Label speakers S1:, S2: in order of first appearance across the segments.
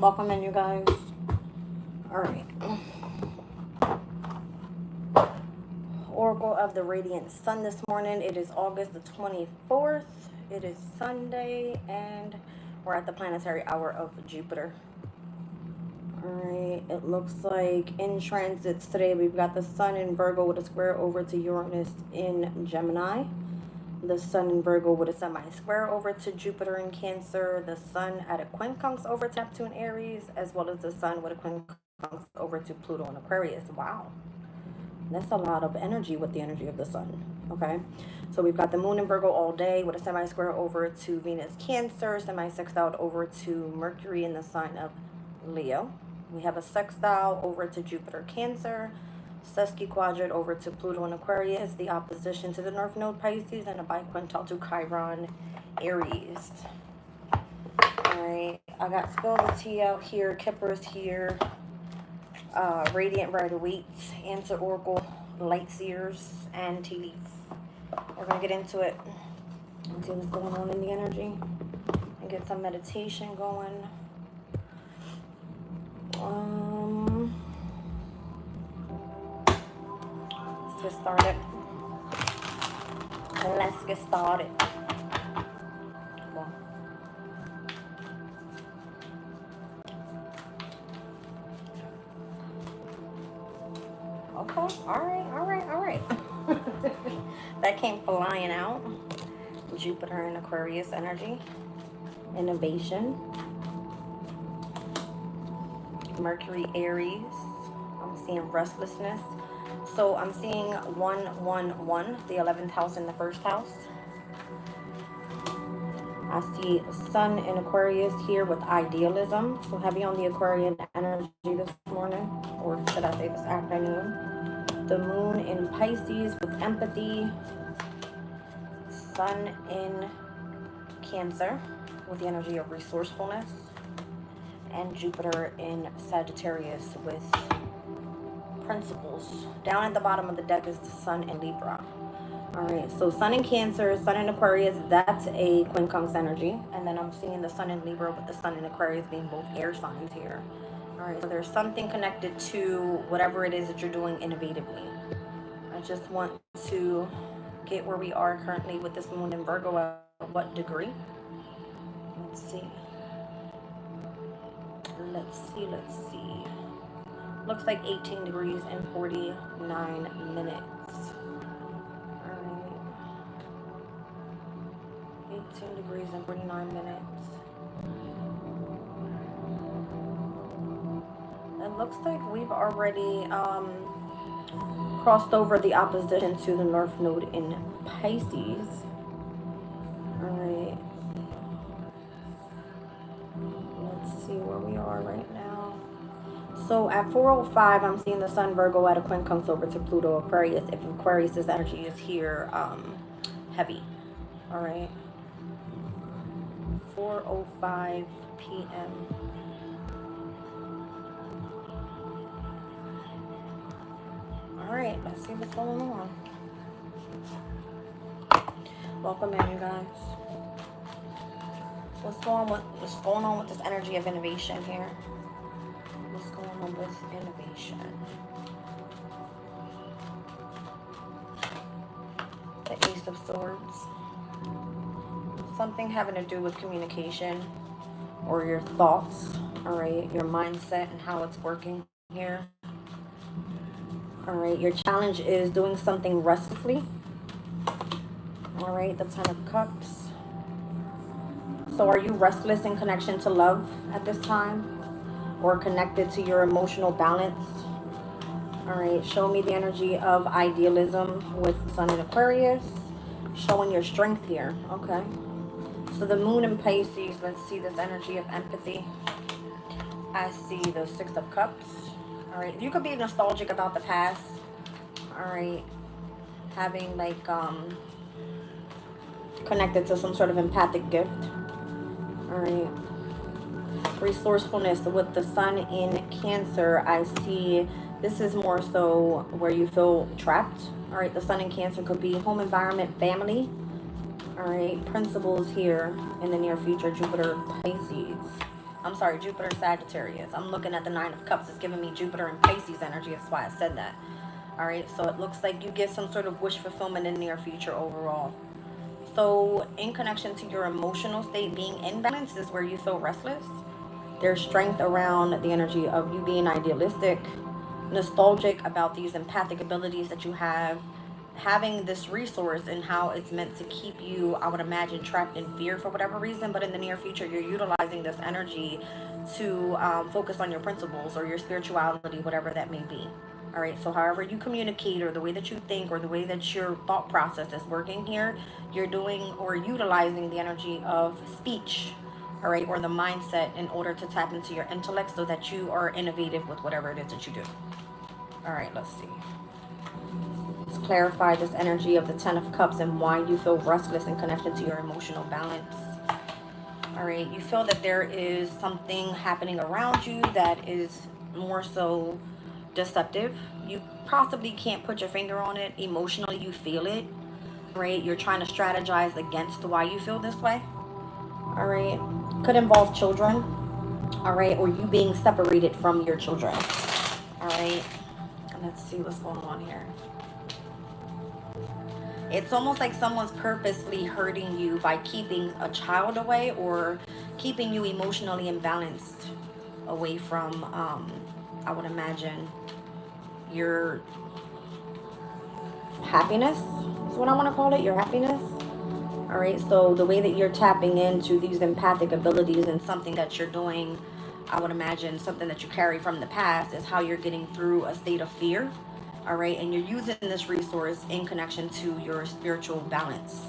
S1: Welcome in, you guys. All right. Oracle of the Radiant Sun this morning. It is August the 24th. It is Sunday, and we're at the planetary hour of Jupiter. All right. It looks like in transits today, we've got the Sun in Virgo with a square over to Uranus in Gemini. The Sun in Virgo with a semi-square over to Jupiter in Cancer. The Sun at a quincunx over to Neptune Aries, as well as the Sun with a quincunx over to Pluto in Aquarius. Wow. That's a lot of energy with the energy of the Sun. Okay. So we've got the Moon in Virgo all day with a semi-square over to Venus Cancer, semi-sextile over to Mercury in the sign of Leo. We have a sextile over to Jupiter Cancer, sesquiquadrate over to Pluto in Aquarius, the opposition to the North Node Pisces, and a biquintal to Chiron Aries. Alright, I got Spill the Tea out here, Kipper's here, Radiant Rider-Waite, Answer Oracle, Light Seers, and Tea Leaf. We're going to get into it and see what's going on in the energy and get some meditation going. Let's get started. Let's get started. Well, okay, all right. That came flying out. Jupiter and Aquarius energy. Innovation. Mercury Aries. I'm seeing restlessness. So I'm seeing 111, the 11th house in the first house. I see Sun in Aquarius here with idealism. So heavy on the Aquarian energy this morning, or should I say this afternoon. The Moon in Pisces with empathy. Sun in Cancer with the energy of resourcefulness. And Jupiter in Sagittarius with principles. Down at the bottom of the deck is the Sun in Libra. Alright, so Sun in Cancer, Sun in Aquarius, that's a quincunx energy. And then I'm seeing the Sun in Libra with the Sun in Aquarius being both air signs here. Alright, so there's something connected to whatever it is that you're doing innovatively. I just want to get where we are currently with this Moon in Virgo at what degree. Let's see. Let's see. Looks like 18 degrees and 49 minutes. Alright. 18 degrees and 49 minutes. It looks like we've already crossed over the opposition to the North Node in Pisces. Alright. Let's see where we are right now. So at 4:05, I'm seeing the Sun Virgo at a quincunx over to Pluto Aquarius. If Aquarius's energy is here, heavy. All right. 4:05 p.m. All right. Let's see what's going on. Welcome in, you guys. What's going on with this energy of innovation here? What's going on with innovation? The Ace of Swords. Something having to do with communication or your thoughts, all right? Your mindset and how it's working here. All right, your challenge is doing something restlessly. All right, the Ten of Cups. So are you restless in connection to love at this time? Or connected to your emotional balance? All right, show me the energy of idealism with Sun in Aquarius. Showing your strength here, okay? So the Moon in Pisces, let's see this energy of empathy. I see the Six of Cups. All right, you could be nostalgic about the past. All right, having like, connected to some sort of empathic gift. All right. Resourcefulness with the Sun in Cancer. I see this is more so where you feel trapped. All right, the Sun in Cancer could be home environment, family. All right, principles here in the near future. Jupiter Pisces. I'm sorry, Jupiter, Sagittarius. I'm looking at the Nine of Cups. It's giving me Jupiter and Pisces energy. That's why I said that. All right, so it looks like you get some sort of wish fulfillment in the near future overall. So in connection to your emotional state being in balance is where you feel restless. There's strength around the energy of you being idealistic, nostalgic about these empathic abilities that you have, having this resource and how it's meant to keep you, I would imagine, trapped in fear for whatever reason. But in the near future, you're utilizing this energy to focus on your principles or your spirituality, whatever that may be. All right, so however you communicate or the way that you think or the way that your thought process is working here, you're doing or utilizing the energy of speech, all right, or the mindset in order to tap into your intellect so that you are innovative with whatever it is that you do. All right, let's see. Let's clarify this energy of the Ten of Cups and why you feel restless in connection to your emotional balance. All right, you feel that there is something happening around you that is more so deceptive. You possibly can't put your finger on it. Emotionally, you feel it, right? You're trying to strategize against why you feel this way. All right, could involve children, all right, or you being separated from your children. All right, let's see what's going on here. It's almost like someone's purposely hurting you by keeping a child away or keeping you emotionally imbalanced away from, I would imagine, your happiness is what I want to call it, your happiness. All right, so the way that you're tapping into these empathic abilities and something that you're doing, I would imagine something that you carry from the past, is how you're getting through a state of fear. All right, and you're using this resource in connection to your spiritual balance.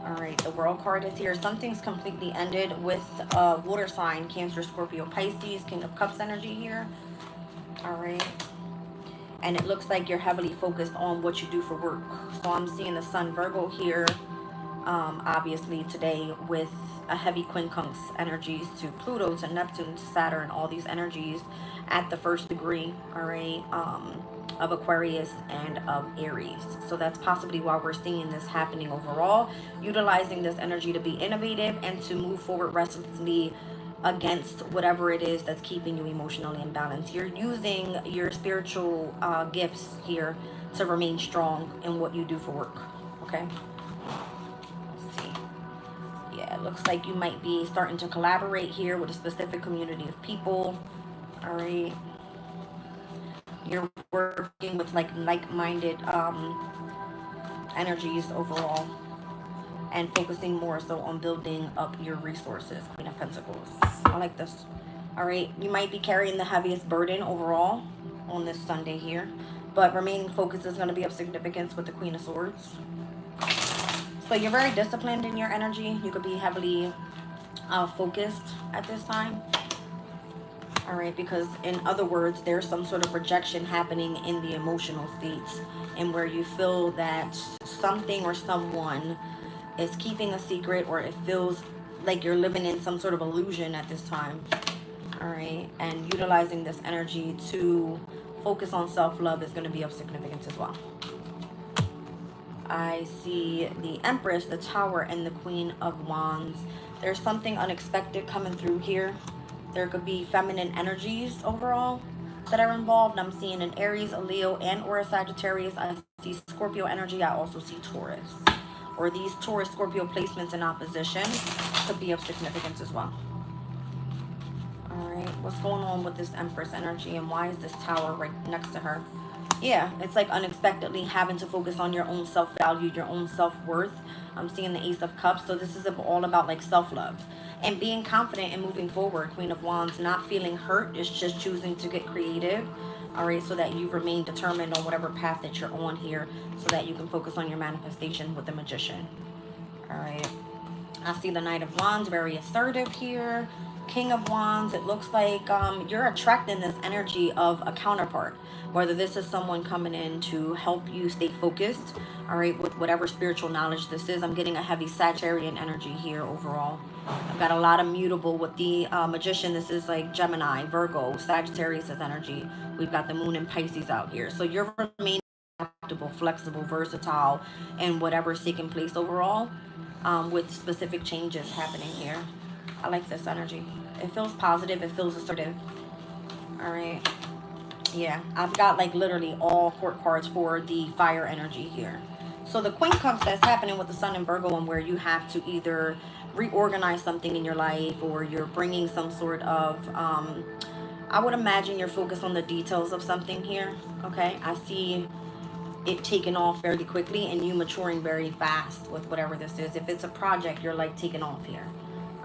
S1: All right, the World card is here. Something's completely ended with water sign, Cancer, Scorpio, Pisces, King of Cups energy here. All right. And it looks like you're heavily focused on what you do for work. So I'm seeing the Sun Virgo here, obviously today, with a heavy quincunx energies to Pluto, to Neptune, to Saturn, all these energies at the first degree, all right, of Aquarius and of Aries. So that's possibly why we're seeing this happening overall, utilizing this energy to be innovative and to move forward restlessly against whatever it is that's keeping you emotionally imbalanced. You're using your spiritual gifts here to remain strong in what you do for work. Okay, let's see. Yeah, it looks like you might be starting to collaborate here with a specific community of people. All right, you're working with like-minded energies overall, and focusing more so on building up your resources. Queen of Pentacles. I like this. All right, you might be carrying the heaviest burden overall on this Sunday here, but remaining focused is going to be of significance with the Queen of Swords. So you're very disciplined in your energy. You could be heavily focused at this time. All right, because in other words, there's some sort of rejection happening in the emotional states, and where you feel that something or someone is keeping a secret, or it feels like you're living in some sort of illusion at this time. All right, and utilizing this energy to focus on self-love is going to be of significance as well. I see the Empress, the Tower, and the Queen of Wands. There's something unexpected coming through here. There could be feminine energies overall that are involved. I'm seeing an Aries, a Leo, and or a Sagittarius. I see Scorpio energy. I also see Taurus. Or these Taurus Scorpio placements in opposition could be of significance as well. All right, what's going on with this Empress energy, and why is this Tower right next to her? Yeah, it's like unexpectedly having to focus on your own self-value, your own self-worth. I'm seeing the Ace of Cups, so this is all about like self-love and being confident and moving forward. Queen of Wands, not feeling hurt, is just choosing to get creative. All right, so that you remain determined on whatever path that you're on here, so that you can focus on your manifestation with the Magician. All right, I see the Knight of Wands, very assertive here. King of Wands, it looks like you're attracting this energy of a counterpart, whether this is someone coming in to help you stay focused, all right, with whatever spiritual knowledge this is. I'm getting a heavy Sagittarian energy here overall. I've got a lot of mutable with the Magician. This is like Gemini, Virgo, Sagittarius energy. We've got the Moon and Pisces out here. So you're remaining adaptable, flexible, versatile, and whatever's taking place overall, with specific changes happening here. I like this energy. It feels positive. It feels assertive. All right. Yeah, I've got like literally all court cards for the fire energy here. So the Queen Cups, that's happening with the Sun in Virgo, and where you have to either reorganize something in your life, or you're bringing some sort of, I would imagine you're focused on the details of something here. Okay, I see it taking off fairly quickly and you maturing very fast with whatever this is. If it's a project, you're like taking off here.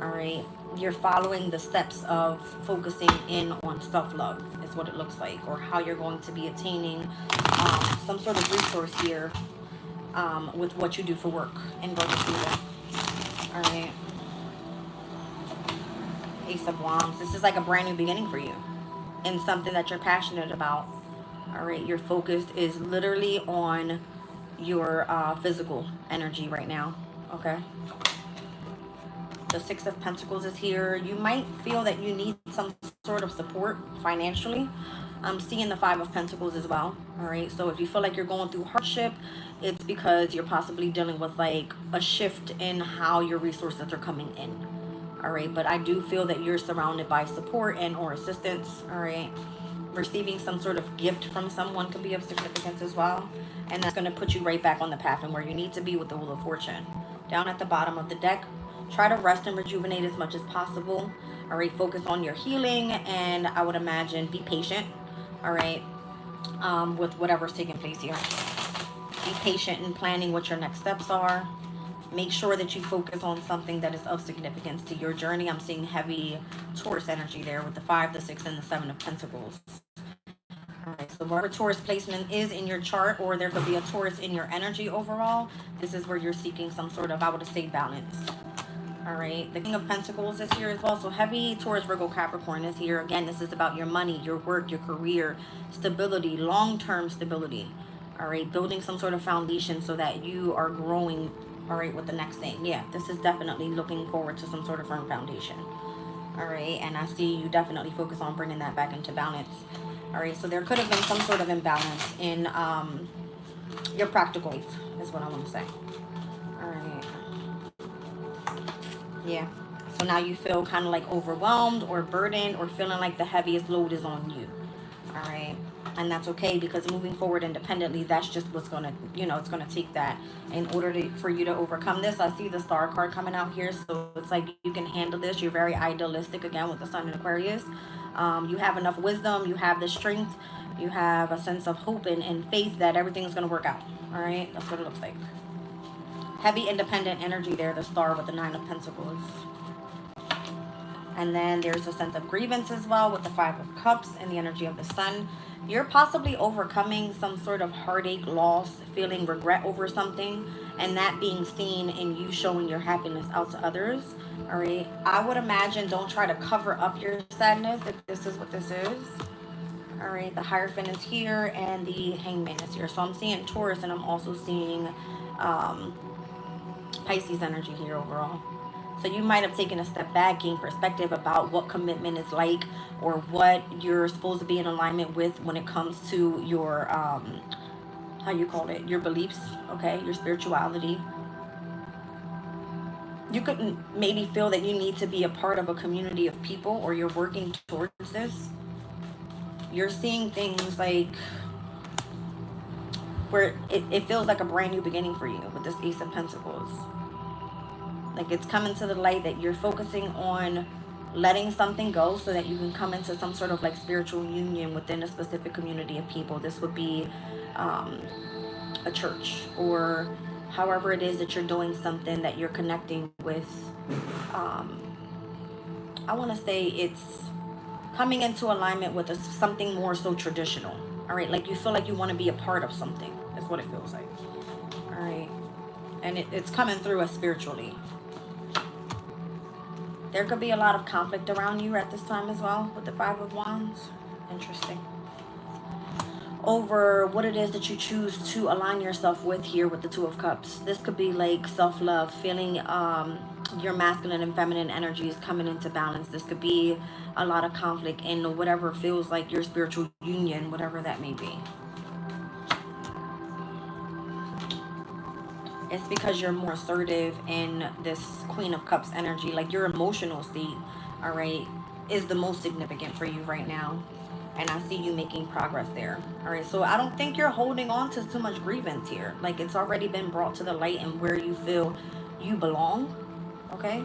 S1: All right, you're following the steps of focusing in on self-love is what it looks like, or how you're going to be attaining some sort of resource here with what you do for work in Virgo season. All right, Ace of Wands. This is like a brand new beginning for you in something that you're passionate about. All right, your focus is literally on your physical energy right now. Okay, the Six of Pentacles is here. You might feel that you need some sort of support financially. I'm seeing the Five of Pentacles as well. All right, so if you feel like you're going through hardship, it's because you're possibly dealing with like a shift in how your resources are coming in. All right, but I do feel that you're surrounded by support and or assistance. All right, receiving some sort of gift from someone could be of significance as well, and that's going to put you right back on the path and where you need to be with the Wheel of Fortune. Down at the bottom of the deck, try to rest and rejuvenate as much as possible. All right, focus on your healing, and I would imagine be patient. All right, with whatever's taking place here. Be patient in planning what your next steps are. Make sure that you focus on something that is of significance to your journey. I'm seeing heavy Taurus energy there with the 5, the 6, and the 7 of Pentacles. All right, so wherever Taurus placement is in your chart, or there could be a Taurus in your energy overall, this is where you're seeking some sort of, I would say, balance. All right, the King of Pentacles is here as well. So heavy Taurus, Virgo, Capricorn is here. Again, this is about your money, your work, your career, stability, long-term stability. All right, building some sort of foundation so that you are growing, all right, with the next thing. Yeah, this is definitely looking forward to some sort of firm foundation. All right, and I see you definitely focus on bringing that back into balance. All right, so there could have been some sort of imbalance in your practical life, is what I want to say. All right. Yeah. So now you feel kind of like overwhelmed or burdened or feeling like the heaviest load is on you. All right. And that's okay, because moving forward independently, that's just what's going to, you know, it's going to take that in order for you to overcome this. I see the Star card coming out here. So it's like you can handle this. You're very idealistic, again, with the Sun in Aquarius. You have enough wisdom. You have the strength. You have a sense of hope and faith that everything's going to work out. All right. That's what it looks like. Heavy independent energy there, the Star with the 9 of Pentacles. And then there's a sense of grievance as well with the 5 of Cups and the energy of the Sun. You're possibly overcoming some sort of heartache, loss, feeling regret over something, and that being seen in you showing your happiness out to others. All right. I would imagine don't try to cover up your sadness if this is what this is. All right. The Hierophant is here and the Hangman is here. So I'm seeing Taurus, and I'm also seeing Pisces energy here overall. So you might have taken a step back, gained perspective about what commitment is like, or what you're supposed to be in alignment with when it comes to your, how you call it, your beliefs, okay, your spirituality. You could maybe feel that you need to be a part of a community of people, or you're working towards this. You're seeing things like where it feels like a brand new beginning for you with this Ace of Pentacles. Like it's coming to the light that you're focusing on letting something go so that you can come into some sort of like spiritual union within a specific community of people. This would be a church, or however it is that you're doing something that you're connecting with. I want to say it's coming into alignment with something more so traditional. All right, like you feel like you want to be a part of something. That's what it feels like. All right, and it's coming through us spiritually. There could be a lot of conflict around you at this time as well with the 5 of Wands. Interesting. Over what it is that you choose to align yourself with here with the 2 of Cups. This could be like self-love, feeling your masculine and feminine energies coming into balance. This could be a lot of conflict in whatever feels like your spiritual union, whatever that may be. It's because you're more assertive in this Queen of Cups energy. Like your emotional state, all right, is the most significant for you right now. And I see you making progress there. All right, so I don't think you're holding on to too much grievance here. Like it's already been brought to the light and where you feel you belong, okay?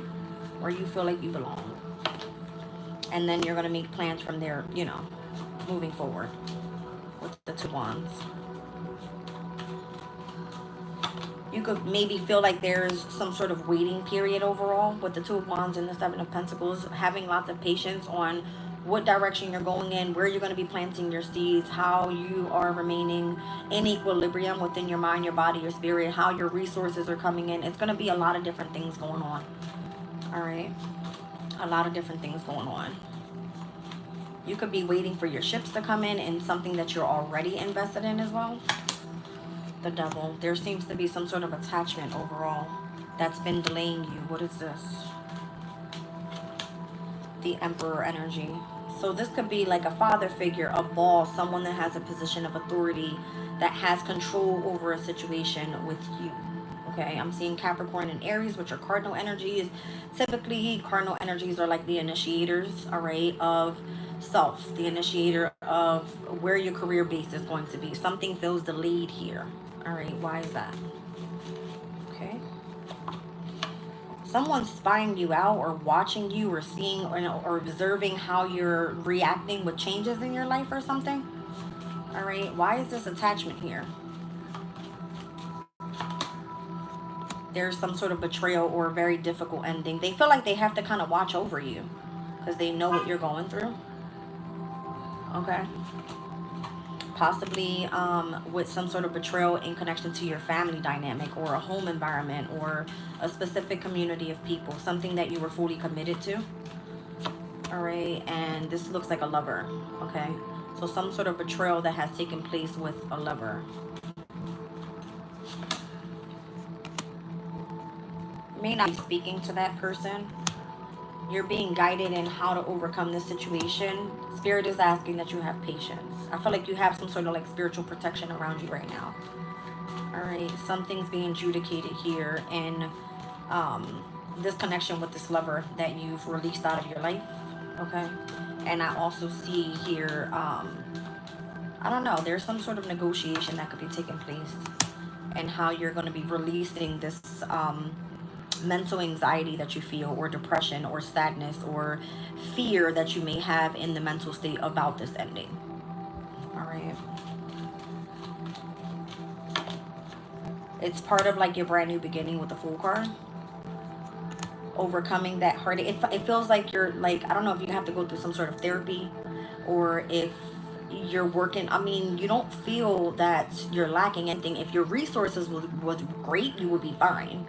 S1: Where you feel like you belong. And then you're going to make plans from there, you know, moving forward with the Two Wands. You could maybe feel like there's some sort of waiting period overall with the Two of Wands and the Seven of Pentacles, having lots of patience on what direction you're going in, where you're going to be planting your seeds, how you are remaining in equilibrium within your mind, your body, your spirit, how your resources are coming in. It's going to be a lot of different things going on. All right. A lot of different things going on. You could be waiting for your ships to come in and something that you're already invested in as well. The Devil. There seems to be some sort of attachment overall that's been delaying you. What is this? The Emperor energy. So this could be like a father figure, a boss, someone that has a position of authority, that has control over a situation with you. Okay, I'm seeing Capricorn and Aries, which are cardinal energies. Typically, cardinal energies are like the initiators, all right, of self, the initiator of where your career base is going to be. Something feels delayed here. All right, why is that? Okay. Someone's spying you out or watching you or seeing or observing how you're reacting with changes in your life or something. All right, why is this attachment here? There's some sort of betrayal or a very difficult ending. They feel like they have to kind of watch over you because they know what you're going through. Okay. Possibly with some sort of betrayal in connection to your family dynamic or a home environment or a specific community of people, something that you were fully committed to. All right, and this looks like a lover. Okay, so some sort of betrayal that has taken place with a lover. You may not be speaking to that person. You're being guided in how to overcome this situation. Spirit is asking that you have patience. I feel like you have some sort of like spiritual protection around you right now. All right, something's being adjudicated here in this connection with this lover that you've released out of your life. Okay, and I also see here, I don't know, there's some sort of negotiation that could be taking place and how you're going to be releasing this mental anxiety that you feel, or depression, or sadness, or fear that you may have in the mental state about this ending. All right. It's part of like your brand new beginning with the Fool card. Overcoming that heartache. It feels like you're like, I don't know if you have to go through some sort of therapy or if you're working. I mean, you don't feel that you're lacking anything. If your resources was great, you would be fine.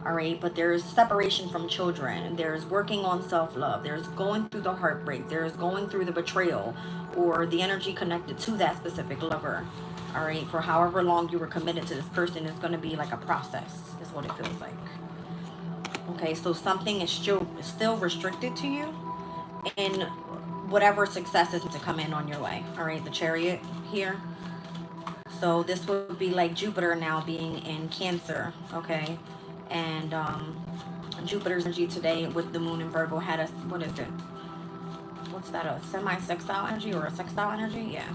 S1: All right, but there's separation from children, there's working on self-love, there's going through the heartbreak, there's going through the betrayal or the energy connected to that specific lover. All right, for however long you were committed to this person, it's going to be like a process is what it feels like. Okay, so something is still restricted to you in whatever success is to come in on your way. All right, the Chariot here. So this would be like Jupiter now being in Cancer. Okay, and Jupiter's energy today with the moon in Virgo had a, what is it? What's that, a semi-sextile energy or a sextile energy? Yeah,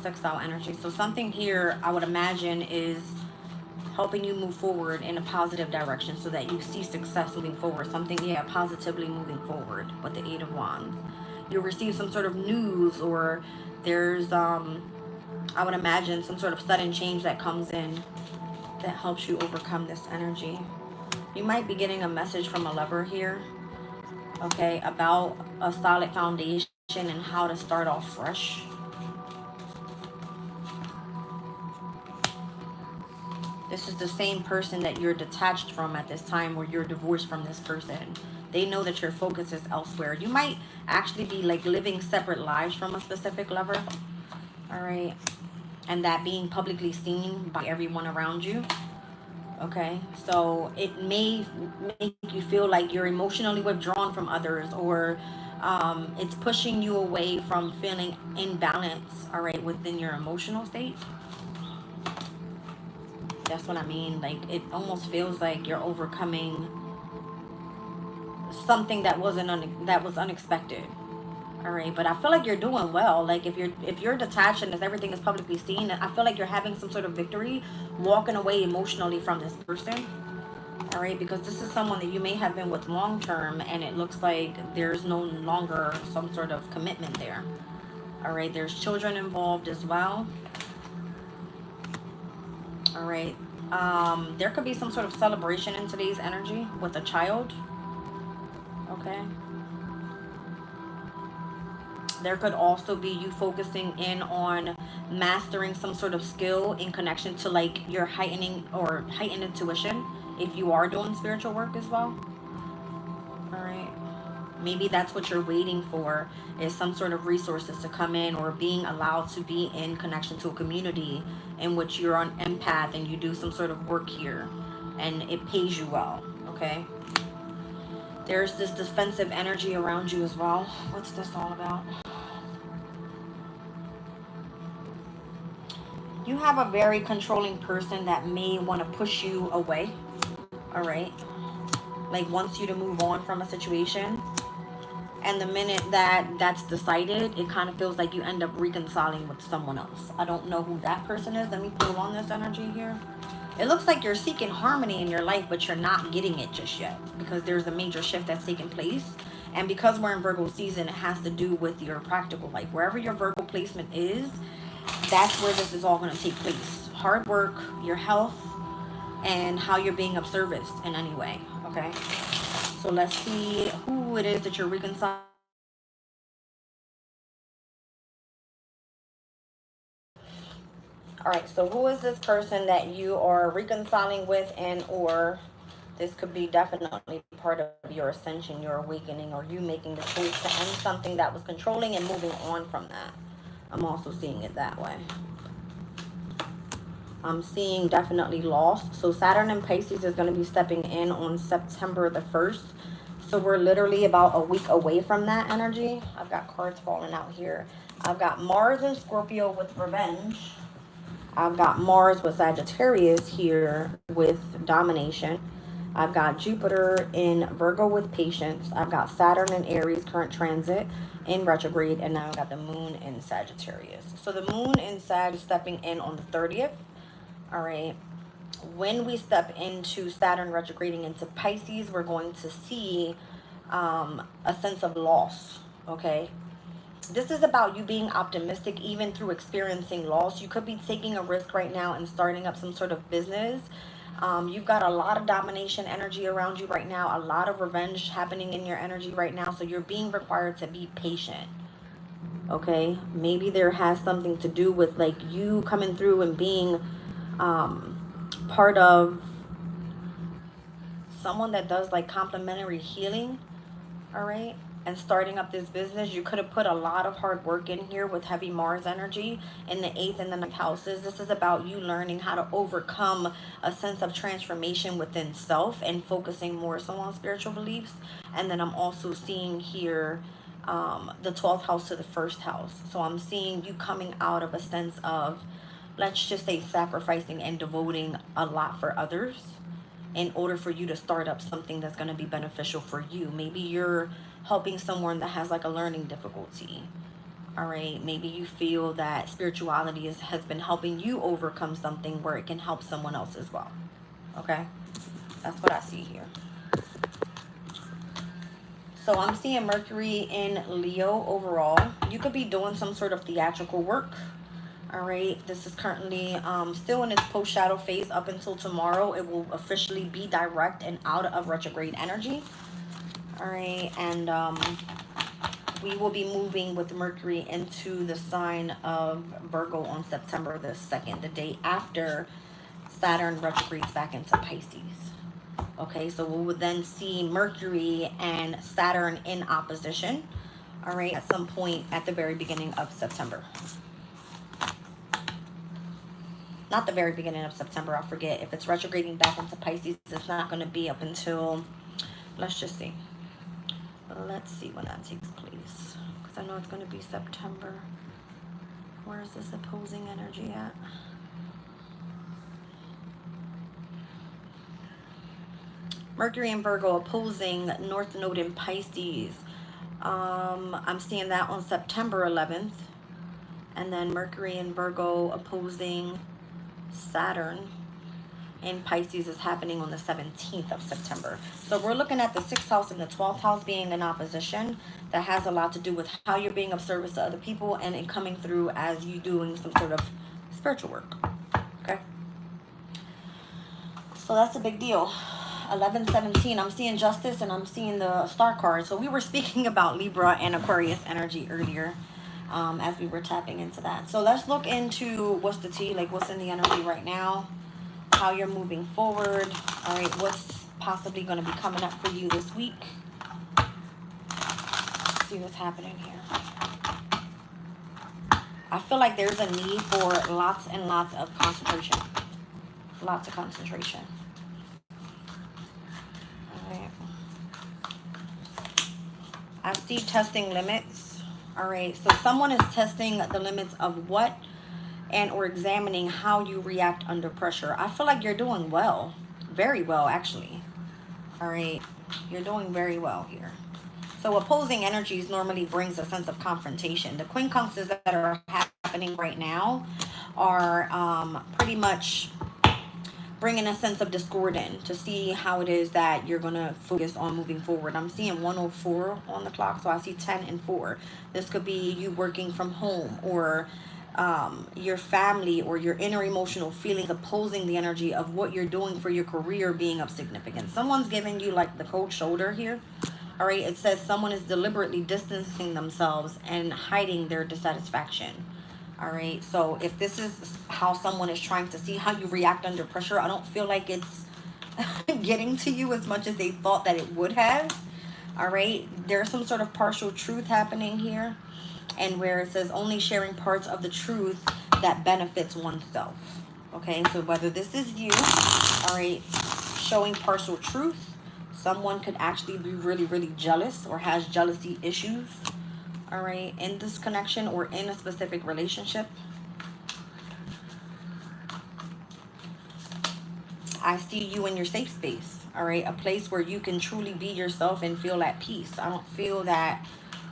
S1: sextile energy. So something here I would imagine is helping you move forward in a positive direction so that you see success moving forward. Something, yeah, positively moving forward with the Eight of Wands. You'll receive some sort of news, or there's, I would imagine, some sort of sudden change that comes in that helps you overcome this energy. You might be getting a message from a lover here, okay, about a solid foundation and how to start off fresh. This is the same person that you're detached from at this time, or you're divorced from this person. They know that your focus is elsewhere. You might actually be like living separate lives from a specific lover. All right. And that being publicly seen by everyone around you. Okay. So it may make you feel like you're emotionally withdrawn from others, or it's pushing you away from feeling in balance, all right, within your emotional state. That's what I mean. Like, it almost feels like you're overcoming something that that was unexpected. All right, but I feel like you're doing well. Like, if you're detached and as everything is publicly seen, I feel like you're having some sort of victory, walking away emotionally from this person. All right, because this is someone that you may have been with long term, and it looks like there's no longer some sort of commitment there. All right, there's children involved as well. All right, there could be some sort of celebration in today's energy with a child. Okay, there could also be you focusing in on mastering some sort of skill in connection to like your heightening or heightened intuition if you are doing spiritual work as well. All right, maybe that's what you're waiting for, is some sort of resources to come in, or being allowed to be in connection to a community in which you're on empath and you do some sort of work here and it pays you well. Okay, there's this defensive energy around you as well. What's this all about? You have a very controlling person that may want to push you away. All right, like wants you to move on from a situation, and the minute that that's decided, it kind of feels like you end up reconciling with someone else. I don't know who that person is. Let me pull on this energy here. It looks like you're seeking harmony in your life, but you're not getting it just yet, because there's a major shift that's taking place. And because we're in Virgo season, it has to do with your practical life. Wherever your Virgo placement is, that's where this is all going to take place. Hard work, your health, and how you're being of service in any way. Okay, so let's see who it is that you're reconciling. All right, so who is this person that you are reconciling with, and or this could be definitely part of your ascension, your awakening, or you making the choice to end something that was controlling and moving on from that. I'm also seeing it that way. I'm seeing definitely lost. So Saturn and Pisces is going to be stepping in on September the 1st. So we're literally about a week away from that energy. I've got cards falling out here. I've got Mars and Scorpio with revenge. I've got Mars with Sagittarius here with domination. I've got Jupiter in Virgo with patience. I've got Saturn in Aries current transit in retrograde. And now I've got the moon in Sagittarius. So the moon in Sag is stepping in on the 30th. All right. When we step into Saturn retrograding into Pisces, we're going to see a sense of loss. Okay. This is about you being optimistic even through experiencing loss. You could be taking a risk right now and starting up some sort of business. You've got a lot of domination energy around you right now, a lot of revenge happening in your energy right now. So you're being required to be patient. Okay, maybe there has something to do with like you coming through and being part of someone that does like complementary healing. All right, and starting up this business. You could have put a lot of hard work in here with heavy Mars energy in the 8th and the 9th houses. This is about you learning how to overcome a sense of transformation within self and focusing more so on spiritual beliefs. And then I'm also seeing here the 12th house to the 1st house. So I'm seeing you coming out of a sense of, let's just say, sacrificing and devoting a lot for others in order for you to start up something that's going to be beneficial for you. Maybe you're helping someone that has like a learning difficulty. All right, maybe you feel that spirituality has been helping you overcome something where it can help someone else as well. Okay, that's what I see here. So I'm seeing Mercury in Leo overall. You could be doing some sort of theatrical work. All right, this is currently still in its post-shadow phase up until tomorrow. It will officially be direct and out of retrograde energy. All right, and we will be moving with Mercury into the sign of Virgo on September the 2nd, the day after Saturn retrogrades back into Pisces. Okay, so we will then see Mercury and Saturn in opposition, all right, at some point at the very beginning of September. Not the very beginning of September, I forget. If it's retrograding back into Pisces, it's not going to be up until, let's just see. Let's see when that takes place. Because I know it's going to be September. Where is this opposing energy at? Mercury and Virgo opposing North Node in Pisces. I'm seeing that on September 11th. And then Mercury and Virgo opposing Saturn in Pisces is happening on the 17th of September. So we're looking at the 6th house and the 12th house being in opposition. That has a lot to do with how you're being of service to other people and it coming through as you doing some sort of spiritual work. Okay? So that's a big deal. 11-17, I'm seeing justice and I'm seeing the star card. So we were speaking about Libra and Aquarius energy earlier as we were tapping into that. So let's look into what's the tea, like what's in the energy right now, how you're moving forward. All right, what's possibly going to be coming up for you this week. Let's see what's happening here. I feel like there's a need for lots and lots of concentration. Lots of concentration. I see testing limits. All right, so someone is testing the limits of what and or examining how you react under pressure. I feel like you're doing well, very well actually. All right, you're doing very well here. So opposing energies normally brings a sense of confrontation. The quincunxes that are happening right now are pretty much bringing a sense of discord in to see how it is that you're going to focus on moving forward. I'm seeing 104 on the clock, so I see 10 and 4. This could be you working from home or your family or your inner emotional feelings opposing the energy of what you're doing for your career being of significance. Someone's giving you like the cold shoulder here. All right, it says someone is deliberately distancing themselves and hiding their dissatisfaction. All right, so if this is how someone is trying to see how you react under pressure, I don't feel like it's getting to you as much as they thought that it would have. All right, there's some sort of partial truth happening here, and where it says only sharing parts of the truth that benefits oneself. Okay, so whether this is you, all right, showing partial truth, someone could actually be really, really jealous or has jealousy issues. All right, in this connection or in a specific relationship. I see you in your safe space, all right, a place where you can truly be yourself and feel at peace. I don't feel that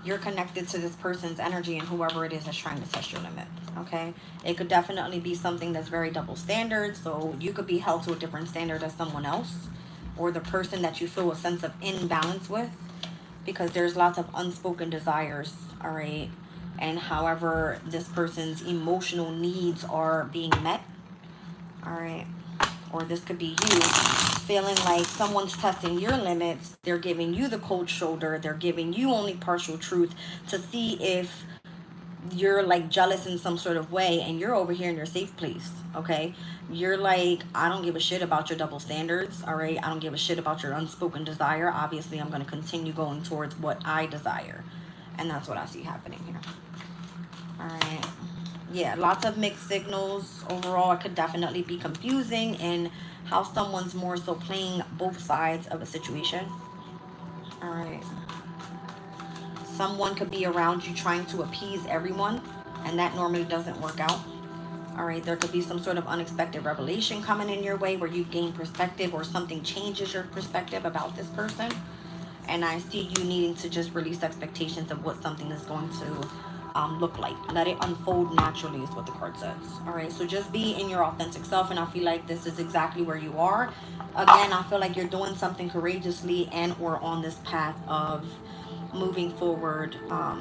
S1: you're connected to this person's energy and whoever it is that's trying to test your limit, okay? It could definitely be something that's very double standard, so you could be held to a different standard as someone else or the person that you feel a sense of imbalance with, because there's lots of unspoken desires, all right? And however this person's emotional needs are being met, all right? Or this could be you feeling like someone's testing your limits. They're giving you the cold shoulder. They're giving you only partial truth to see if you're like jealous in some sort of way, and you're over here in your safe place, okay? You're like, I don't give a shit about your double standards, all right? I don't give a shit about your unspoken desire. Obviously, I'm going to continue going towards what I desire, and that's what I see happening here. All right, yeah, lots of mixed signals. Overall, it could definitely be confusing in how someone's more so playing both sides of a situation. All right. Someone could be around you trying to appease everyone, and that normally doesn't work out. All right, there could be some sort of unexpected revelation coming in your way where you gain perspective or something changes your perspective about this person. And I see you needing to just release expectations of what something is going to look like. Let it unfold naturally is what the card says. All right, so just be in your authentic self, and I feel like this is exactly where you are. Again, I feel like you're doing something courageously and or on this path of moving forward. I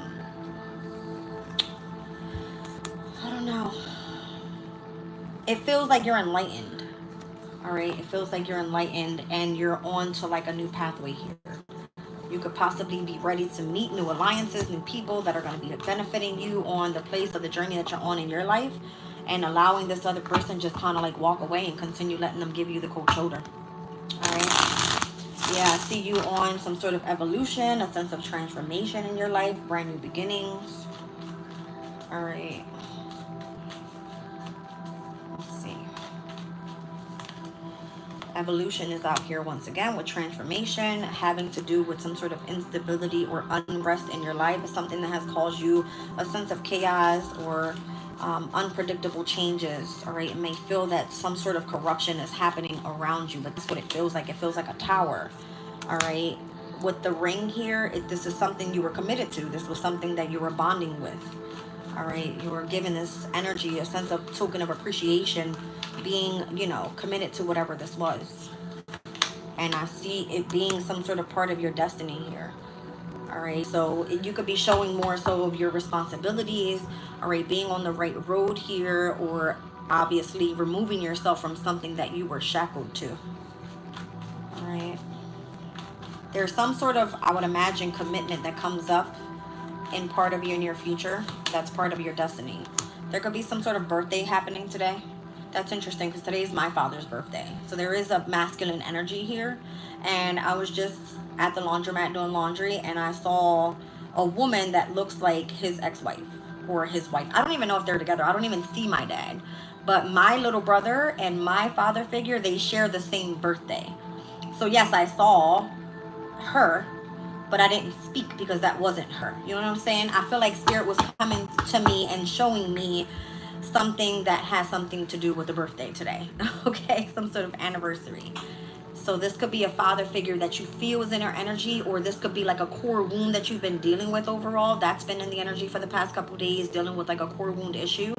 S1: don't know. It feels like you're enlightened. All right, it feels like you're enlightened and you're on to like a new pathway here. You could possibly be ready to meet new alliances, new people that are going to be benefiting you on the place of the journey that you're on in your life, and allowing this other person just kind of like walk away and continue letting them give you the cold shoulder. All right. Yeah, I see you on some sort of evolution, a sense of transformation in your life, brand new beginnings. All right. Let's see. Evolution is out here once again with transformation, having to do with some sort of instability or unrest in your life. It's something that has caused you a sense of chaos or unpredictable changes. All right, it may feel that some sort of corruption is happening around you, but that's what it feels like. It feels like a tower. All right, with the ring here, this is something you were committed to. This was something that you were bonding with. All right, you were given this energy, a sense of token of appreciation, being, you know, committed to whatever this was. And I see it being some sort of part of your destiny here. All right, so you could be showing more so of your responsibilities, all right, being on the right road here, or obviously removing yourself from something that you were shackled to. All right, there's some sort of, I would imagine, commitment that comes up in part of your near future. That's part of your destiny. There could be some sort of birthday happening today. That's interesting because today is my father's birthday. So there is a masculine energy here. And I was just at the laundromat doing laundry, and I saw a woman that looks like his ex-wife or his wife. I don't even know if they're together. I don't even see my dad. But my little brother and my father figure, they share the same birthday. So yes, I saw her, but I didn't speak because that wasn't her. You know what I'm saying? I feel like spirit was coming to me and showing me something that has something to do with the birthday today. Okay, some sort of anniversary. So this could be a father figure that you feel is in our energy, or this could be like a core wound that you've been dealing with overall. That's been in the energy for the past couple of days, dealing with like a core wound issue.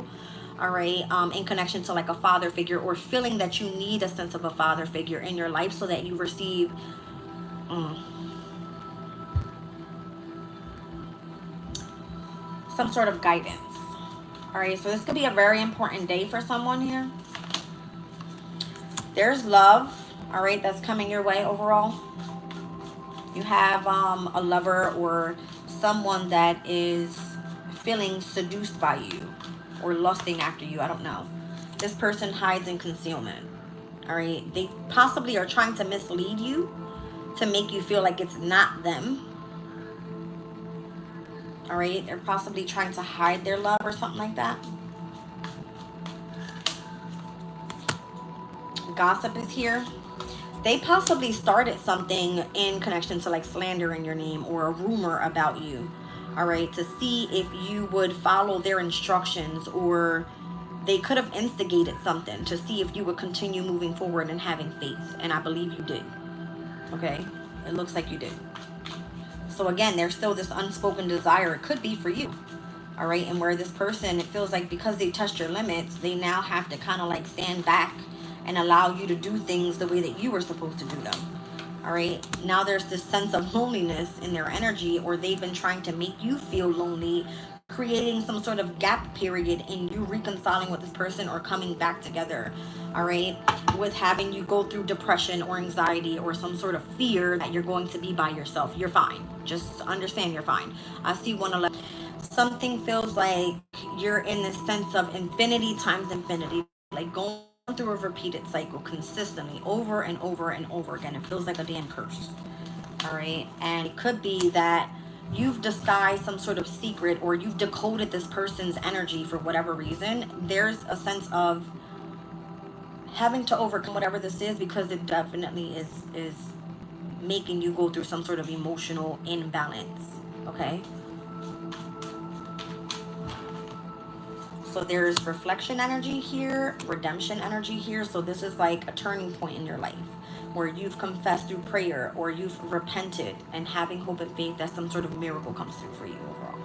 S1: All right, in connection to like a father figure, or feeling that you need a sense of a father figure in your life so that you receive some sort of guidance. All right, so this could be a very important day for someone here. There's love, all right, that's coming your way overall. You have a lover or someone that is feeling seduced by you or lusting after you. I don't know. This person hides in concealment. All right, they possibly are trying to mislead you to make you feel like it's not them. All right, they're possibly trying to hide their love or something like that. Gossip is here. They possibly started something in connection to like slander in your name or a rumor about you. All right, to see if you would follow their instructions, or they could have instigated something to see if you would continue moving forward and having faith. And I believe you did. Okay, it looks like you did. So again, there's still this unspoken desire. It could be for you. All right, and where this person, it feels like because they touched your limits, they now have to kind of like stand back and allow you to do things the way that you were supposed to do them. All right, now there's this sense of loneliness in their energy, or they've been trying to make you feel lonely, creating some sort of gap period in you reconciling with this person or coming back together. All right, with having you go through depression or anxiety or some sort of fear that you're going to be by yourself. You're fine. Just understand you're fine. I see 111. Something feels like you're in this sense of infinity times infinity, like going through a repeated cycle consistently over and over and over again. It feels like a damn curse. All right, and it could be that you've disguised some sort of secret, or you've decoded this person's energy for whatever reason. There's a sense of having to overcome whatever this is, because it definitely is making you go through some sort of emotional imbalance. Okay, so there's reflection energy here, redemption energy here. So this is like a turning point in your life where you've confessed through prayer, or you've repented and having hope and faith that some sort of miracle comes through for you overall.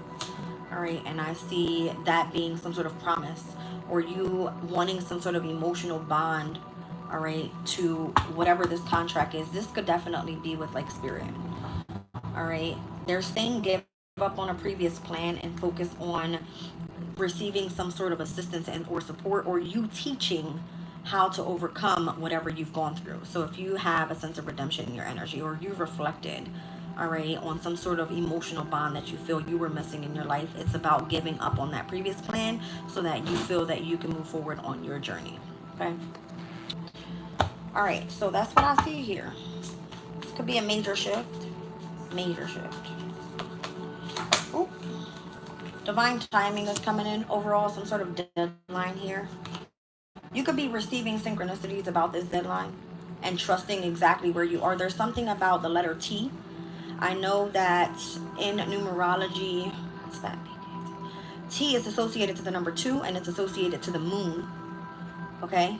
S1: All right, and I see that being some sort of promise, or you wanting some sort of emotional bond, all right, to whatever this contract is. This could definitely be with like spirit. All right, they're saying give up on a previous plan and focus on receiving some sort of assistance and or support, or you teaching how to overcome whatever you've gone through. So if you have a sense of redemption in your energy, or you've reflected, all right, on some sort of emotional bond that you feel you were missing in your life, it's about giving up on that previous plan so that you feel that you can move forward on your journey. Okay, all right, so that's what I see here. This could be a major shift. Ooh. Divine timing is coming in overall, some sort of deadline here. You could be receiving synchronicities about this deadline and trusting exactly where you are. There's something about the letter T. I know that in numerology, what's that? T is associated to the number 2, and it's associated to the moon. Okay?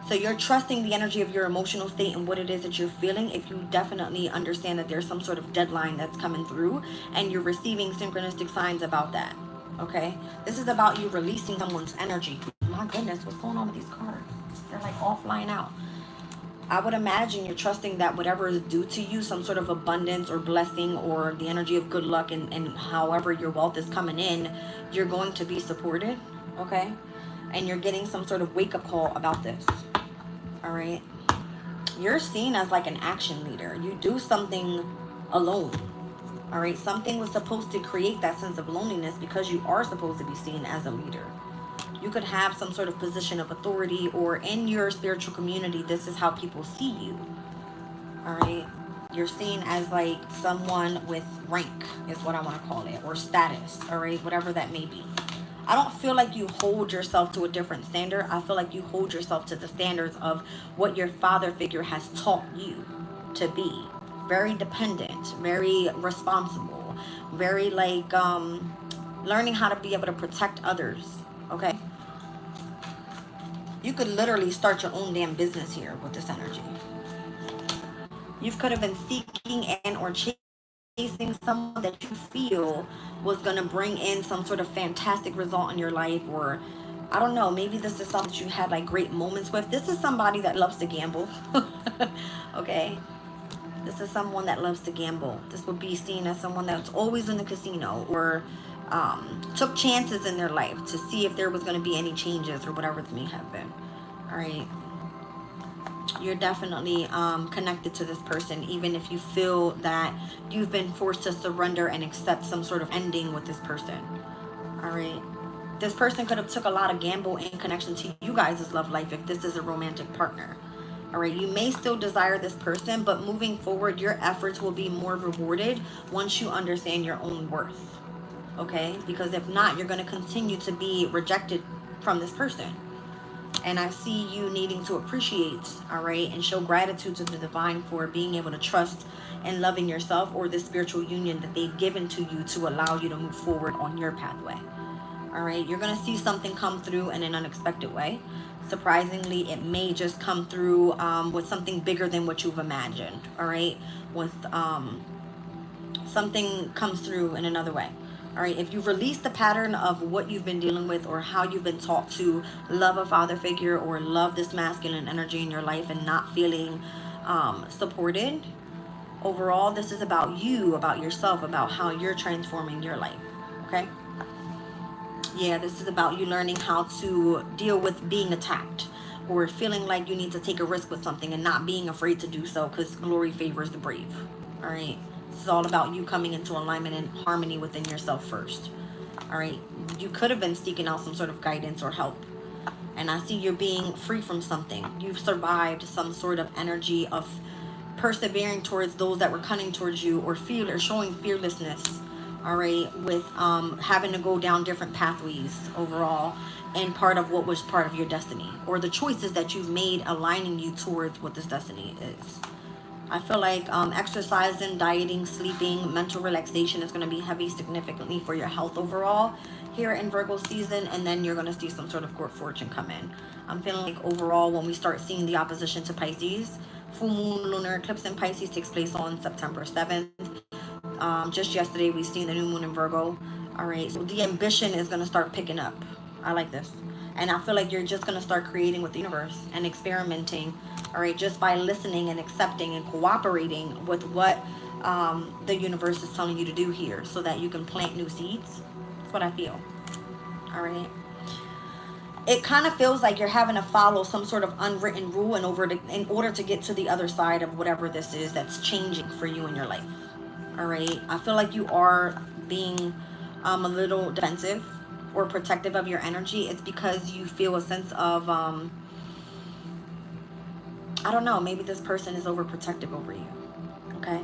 S1: So you're trusting the energy of your emotional state and what it is that you're feeling if you definitely understand that there's some sort of deadline that's coming through and you're receiving synchronistic signs about that. Okay? This is about you releasing someone's energy. My goodness, what's going on with these cards? They're like all flying out. I would imagine you're trusting that whatever is due to you, some sort of abundance or blessing or the energy of good luck and however your wealth is coming in, you're going to be supported, okay? And you're getting some sort of wake-up call about this, all right? You're seen as like an action leader. You do something alone, all right? Something was supposed to create that sense of loneliness because you are supposed to be seen as a leader. You could have some sort of position of authority, or in your spiritual community, this is how people see you. All right. You're seen as like someone with rank is what I want to call it, or status. All right. Whatever that may be. I don't feel like you hold yourself to a different standard. I feel like you hold yourself to the standards of what your father figure has taught you to be. Very dependent, very responsible, very like learning how to be able to protect others. Okay. You could literally start your own damn business here with this energy. You could have been seeking and or chasing someone that you feel was going to bring in some sort of fantastic result in your life, or I don't know, maybe this is something that you had like great moments with. This is somebody that loves to gamble. Okay. This is someone that loves to gamble. This would be seen as someone that's always in the casino, or took chances in their life to see if there was going to be any changes or whatever it may have been. All right. You're definitely connected to this person, even if you feel that you've been forced to surrender and accept some sort of ending with this person. All right. This person could have took a lot of gamble in connection to you guys' love life if this is a romantic partner. All right, you may still desire this person, but moving forward, your efforts will be more rewarded once you understand your own worth. Okay, because if not, you're going to continue to be rejected from this person. And I see you needing to appreciate, all right, and show gratitude to the divine for being able to trust and loving yourself, or the spiritual union that they've given to you to allow you to move forward on your pathway. All right, you're going to see something come through in an unexpected way. Surprisingly, it may just come through with something bigger than what you've imagined. All right, with something comes through in another way. All right, if you've released the pattern of what you've been dealing with, or how you've been taught to love a father figure or love this masculine energy in your life and not feeling supported, overall, this is about you, about yourself, about how you're transforming your life. Okay. Yeah, this is about you learning how to deal with being attacked, or feeling like you need to take a risk with something and not being afraid to do so, because glory favors the brave. All right. This is all about you coming into alignment and harmony within yourself first. All right. You could have been seeking out some sort of guidance or help. And I see you're being free from something. You've survived some sort of energy of persevering towards those that were cunning towards you, or showing fearlessness. All right, with having to go down different pathways overall, and part of what was part of your destiny, or the choices that you've made aligning you towards what this destiny is. I feel like exercising, dieting, sleeping, mental relaxation is going to be heavy significantly for your health overall here in Virgo season, and then you're going to see some sort of good fortune come in. I'm feeling like overall, when we start seeing the opposition to Pisces, full moon lunar eclipse in Pisces takes place on September 7th. Just yesterday we seen the new moon in Virgo. All right, so the ambition is going to start picking up. I like this. And I feel like you're just going to start creating with the universe and experimenting, all right, just by listening and accepting and cooperating with what the universe is telling you to do here, so that you can plant new seeds. That's what I feel. All right. It kind of feels like you're having to follow some sort of unwritten rule in order to get to the other side of whatever this is that's changing for you in your life. All right. I feel like you are being a little defensive or protective of your energy. It's because you feel a sense of, I don't know, maybe this person is overprotective over you. Okay.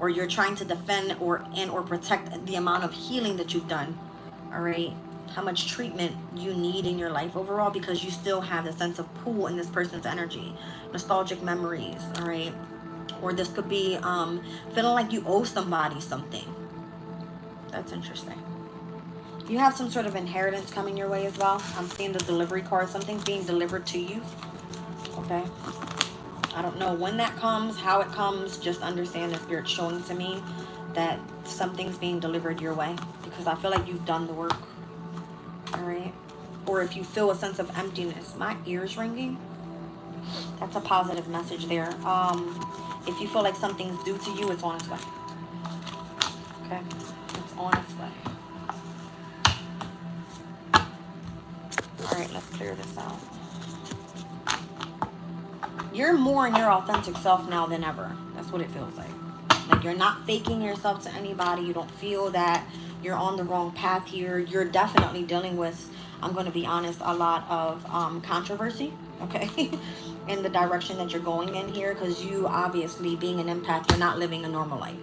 S1: Or you're trying to defend or protect the amount of healing that you've done. All right. How much treatment you need in your life overall, because you still have the sense of pull in this person's energy, nostalgic memories. All right. Or this could be feeling like you owe somebody something. That's interesting. You have some sort of inheritance coming your way as well. I'm seeing the delivery card. Something's being delivered to you. Okay. I don't know when that comes, how it comes. Just understand the Spirit showing to me that something's being delivered your way. Because I feel like you've done the work. Alright. Or if you feel a sense of emptiness. My ear's ringing. That's a positive message there. If you feel like something's due to you, it's on its way. Okay? It's on its way. Alright, let's clear this out. You're more in your authentic self now than ever. That's what it feels like. Like you're not faking yourself to anybody. You don't feel that you're on the wrong path here. You're definitely dealing with, I'm going to be honest, a lot of controversy. Okay? In the direction that you're going in here. Because you obviously, being an empath, you're not living a normal life.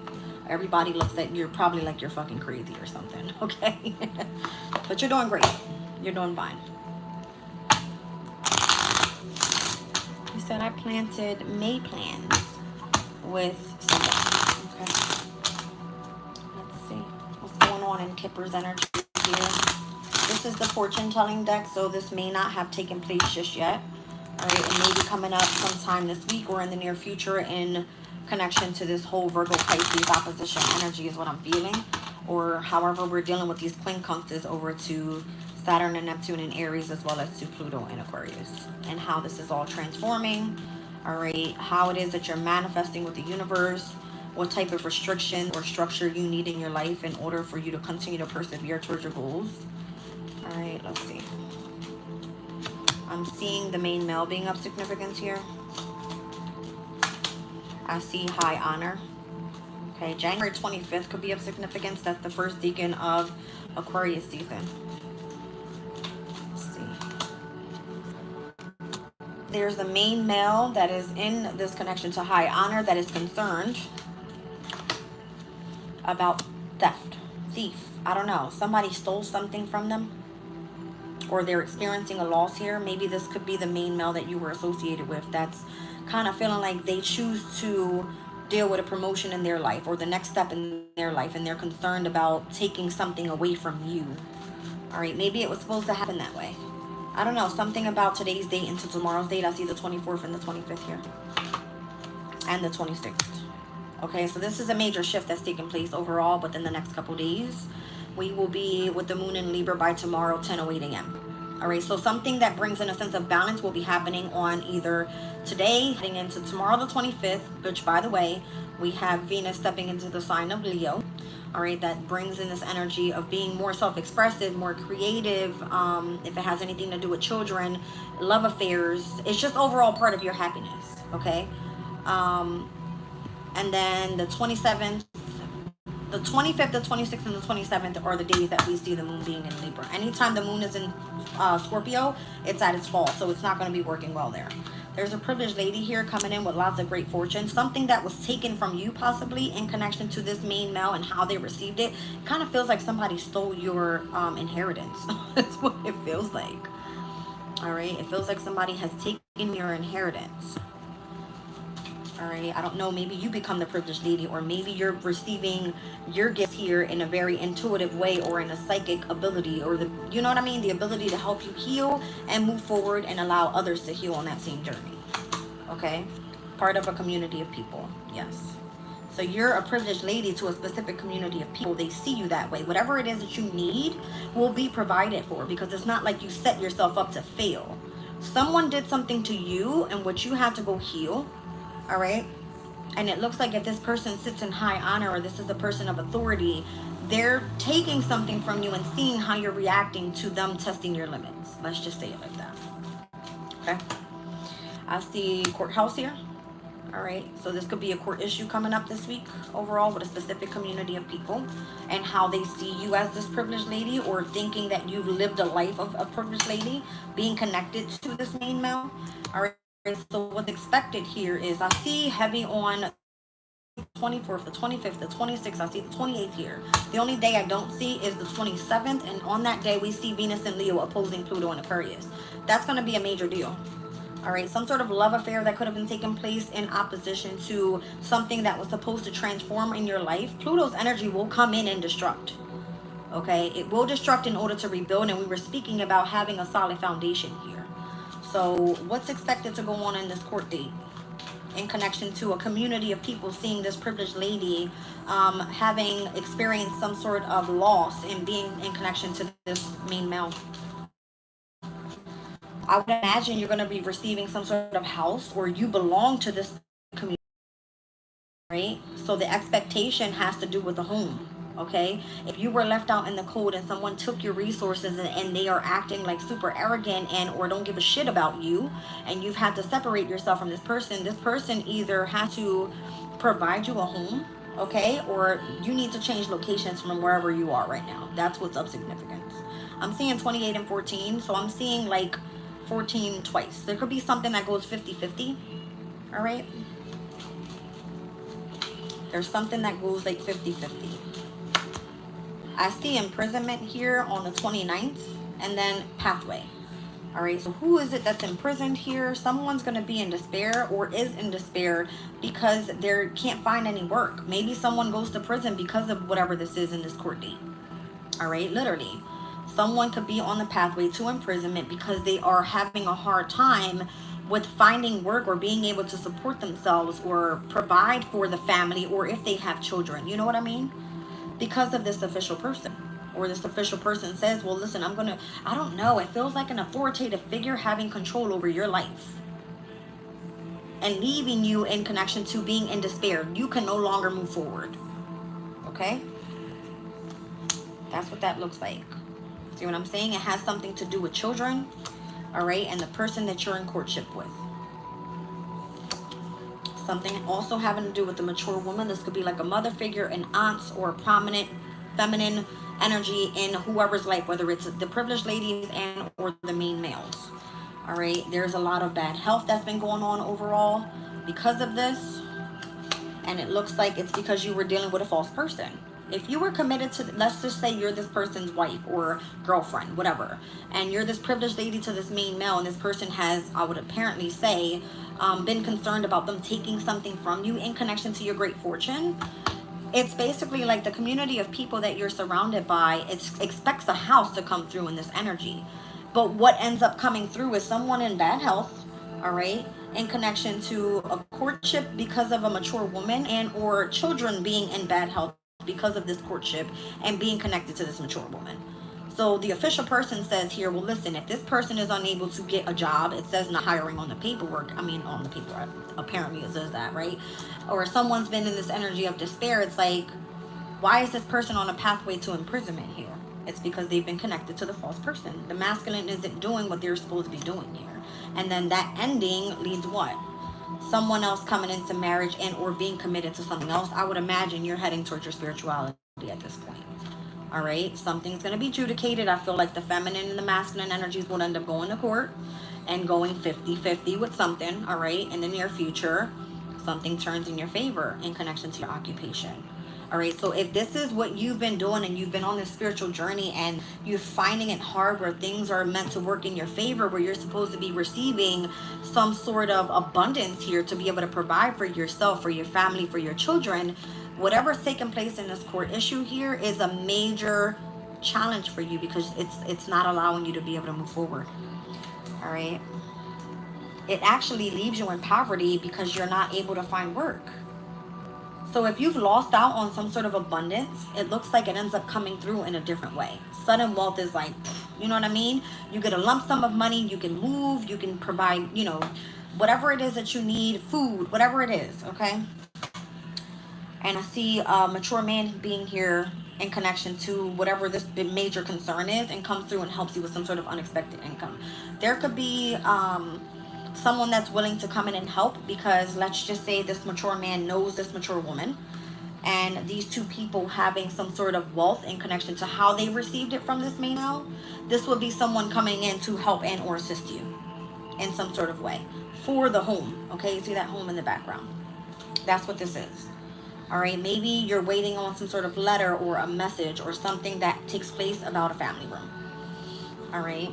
S1: Everybody looks at you're probably like you're fucking crazy or something. Okay? But you're doing great. You're doing fine. You said I planted May plans with somebody. Okay. Let's see what's going on in Kipper's energy here. This is the fortune telling deck, so this may not have taken place just yet. All right, it may be coming up sometime this week or in the near future in connection to this whole Virgo Pisces opposition energy is what I'm feeling. Or however we're dealing with these quincunxes over to Saturn and Neptune and Aries, as well as to Pluto and Aquarius, and how this is all transforming. All right, how it is that you're manifesting with the universe, what type of restriction or structure you need in your life in order for you to continue to persevere towards your goals. All right, let's see. I'm seeing the main male being of significance here. I see high honor. Okay, January 25th could be of significance. That's the first decan of Aquarius season. There's the main male that is in this connection to high honor that is concerned about theft, thief. I don't know. Somebody stole something from them, or they're experiencing a loss here. Maybe this could be the main male that you were associated with that's kind of feeling like they choose to deal with a promotion in their life or the next step in their life, and they're concerned about taking something away from you. All right, maybe it was supposed to happen that way. I don't know, something about today's date into tomorrow's date. I see the 24th and the 25th here. And the 26th. Okay, so this is a major shift that's taking place overall within the next couple days. We will be with the moon in Libra by tomorrow, 10:08 a.m. All right, so something that brings in a sense of balance will be happening on either today, heading into tomorrow the 25th, which, by the way, we have Venus stepping into the sign of Leo. All right, that brings in this energy of being more self-expressive, more creative. If it has anything to do with children, love affairs, it's just overall part of your happiness. Okay, and then the 27th, the 25th, the 26th, and the 27th are the days that we see the moon being in Libra. Anytime the moon is in Scorpio, it's at its fall, so it's not going to be working well there. There's a privileged lady here coming in with lots of great fortune. Something that was taken from you possibly in connection to this main male and how they received it. Kind of feels like somebody stole your inheritance. That's what it feels like. All right, it feels like somebody has taken your inheritance. All right, I don't know, maybe you become the privileged lady, or maybe you're receiving your gift here in a very intuitive way, or in a psychic ability, or the, you know what I mean, the ability to help you heal and move forward and allow others to heal on that same journey. Okay, part of a community of people. Yes, so you're a privileged lady to a specific community of people. They see you that way. Whatever it is that you need will be provided for, because it's not like you set yourself up to fail. Someone did something to you and what you had to go heal. All right, and it looks like if this person sits in high honor, or this is a person of authority, they're taking something from you and seeing how you're reacting to them testing your limits. Let's just say it like that. Okay, I see courthouse here. All right, so this could be a court issue coming up this week overall with a specific community of people, and how they see you as this privileged lady, or thinking that you've lived a life of a privileged lady, being connected to this main male. All right. So what's expected here is, I see heavy on the 24th, the 25th, the 26th. I see the 28th here. The only day I don't see is the 27th. And on that day, we see Venus and Leo opposing Pluto and Aquarius. That's going to be a major deal. All right, some sort of love affair that could have been taking place in opposition to something that was supposed to transform in your life. Pluto's energy will come in and destruct. Okay, it will destruct in order to rebuild, and we were speaking about having a solid foundation here. So what's expected to go on in this court date in connection to a community of people seeing this privileged lady having experienced some sort of loss and being in connection to this main male? I would imagine you're going to be receiving some sort of house, or you belong to this community, right? So the expectation has to do with the home. Okay, if you were left out in the cold and someone took your resources, and they are acting like super arrogant and or don't give a shit about you, and you've had to separate yourself from this person either has to provide you a home, okay, or you need to change locations from wherever you are right now. That's what's of significance. I'm seeing 28 and 14, so I'm seeing like 14 twice. There could be something that goes 50-50. All right, there's something that goes like 50-50. I see imprisonment here on the 29th, and then pathway. All right, so who is it that's imprisoned here? Someone's going to be in despair or is in despair because they can't find any work. Maybe someone goes to prison because of whatever this is in this court date. All right, literally. Someone could be on the pathway to imprisonment because they are having a hard time with finding work or being able to support themselves or provide for the family, or if they have children. You know what I mean? Because of this official person, or this official person says, well, listen, I don't know, it feels like an authoritative figure having control over your life and leaving you in connection to being in despair. You can no longer move forward. Okay, that's what that looks like. See what I'm saying? It has something to do with children. All right, and the person that you're in courtship with. Something also having to do with the mature woman. This could be like a mother figure, an aunt, or a prominent feminine energy in whoever's life, whether it's the privileged ladies and or the main males. All right, there's a lot of bad health that's been going on overall because of this, and it looks like it's because you were dealing with a false person. If you were committed to, let's just say you're this person's wife or girlfriend, whatever, and you're this privileged lady to this main male, and this person has, I would apparently say, been concerned about them taking something from you in connection to your great fortune. It's basically like the community of people that you're surrounded by, it expects a house to come through in this energy. But what ends up coming through is someone in bad health, all right, in connection to a courtship because of a mature woman, and or children being in bad health because of this courtship and being connected to this mature woman. So the official person says here, well, listen, if this person is unable to get a job, it says not hiring on the paperwork. I mean, on the paperwork, apparently it says that, right? Or someone's been in this energy of despair. It's like, why is this person on a pathway to imprisonment here? It's because they've been connected to the false person. The masculine isn't doing what they're supposed to be doing here. And then that ending leads what? Someone else coming into marriage and or being committed to something else. I would imagine you're heading towards your spirituality at this point. All right, something's going to be adjudicated. I feel like the feminine and the masculine energies will end up going to court and going 50-50 with something. All right, in the near future, something turns in your favor in connection to your occupation. All right, so if this is what you've been doing and you've been on this spiritual journey and you're finding it hard where things are meant to work in your favor, where you're supposed to be receiving some sort of abundance here to be able to provide for yourself, for your family, for your children, whatever's taking place in this court issue here is a major challenge for you, because it's not allowing you to be able to move forward. All right, it actually leaves you in poverty because you're not able to find work. So if you've lost out on some sort of abundance, it looks like it ends up coming through in a different way. Sudden wealth is like, you know what I mean? You get a lump sum of money, you can move, you can provide, you know, whatever it is that you need, food, whatever it is, okay? And I see a mature man being here in connection to whatever this major concern is, and comes through and helps you with some sort of unexpected income. There could be someone that's willing to come in and help, because let's just say this mature man knows this mature woman, and these two people having some sort of wealth in connection to how they received it from this male. This would be someone coming in to help and or assist you in some sort of way for the home. Okay, you see that home in the background? That's what this is. All right, maybe you're waiting on some sort of letter or a message or something that takes place about a family room. All right,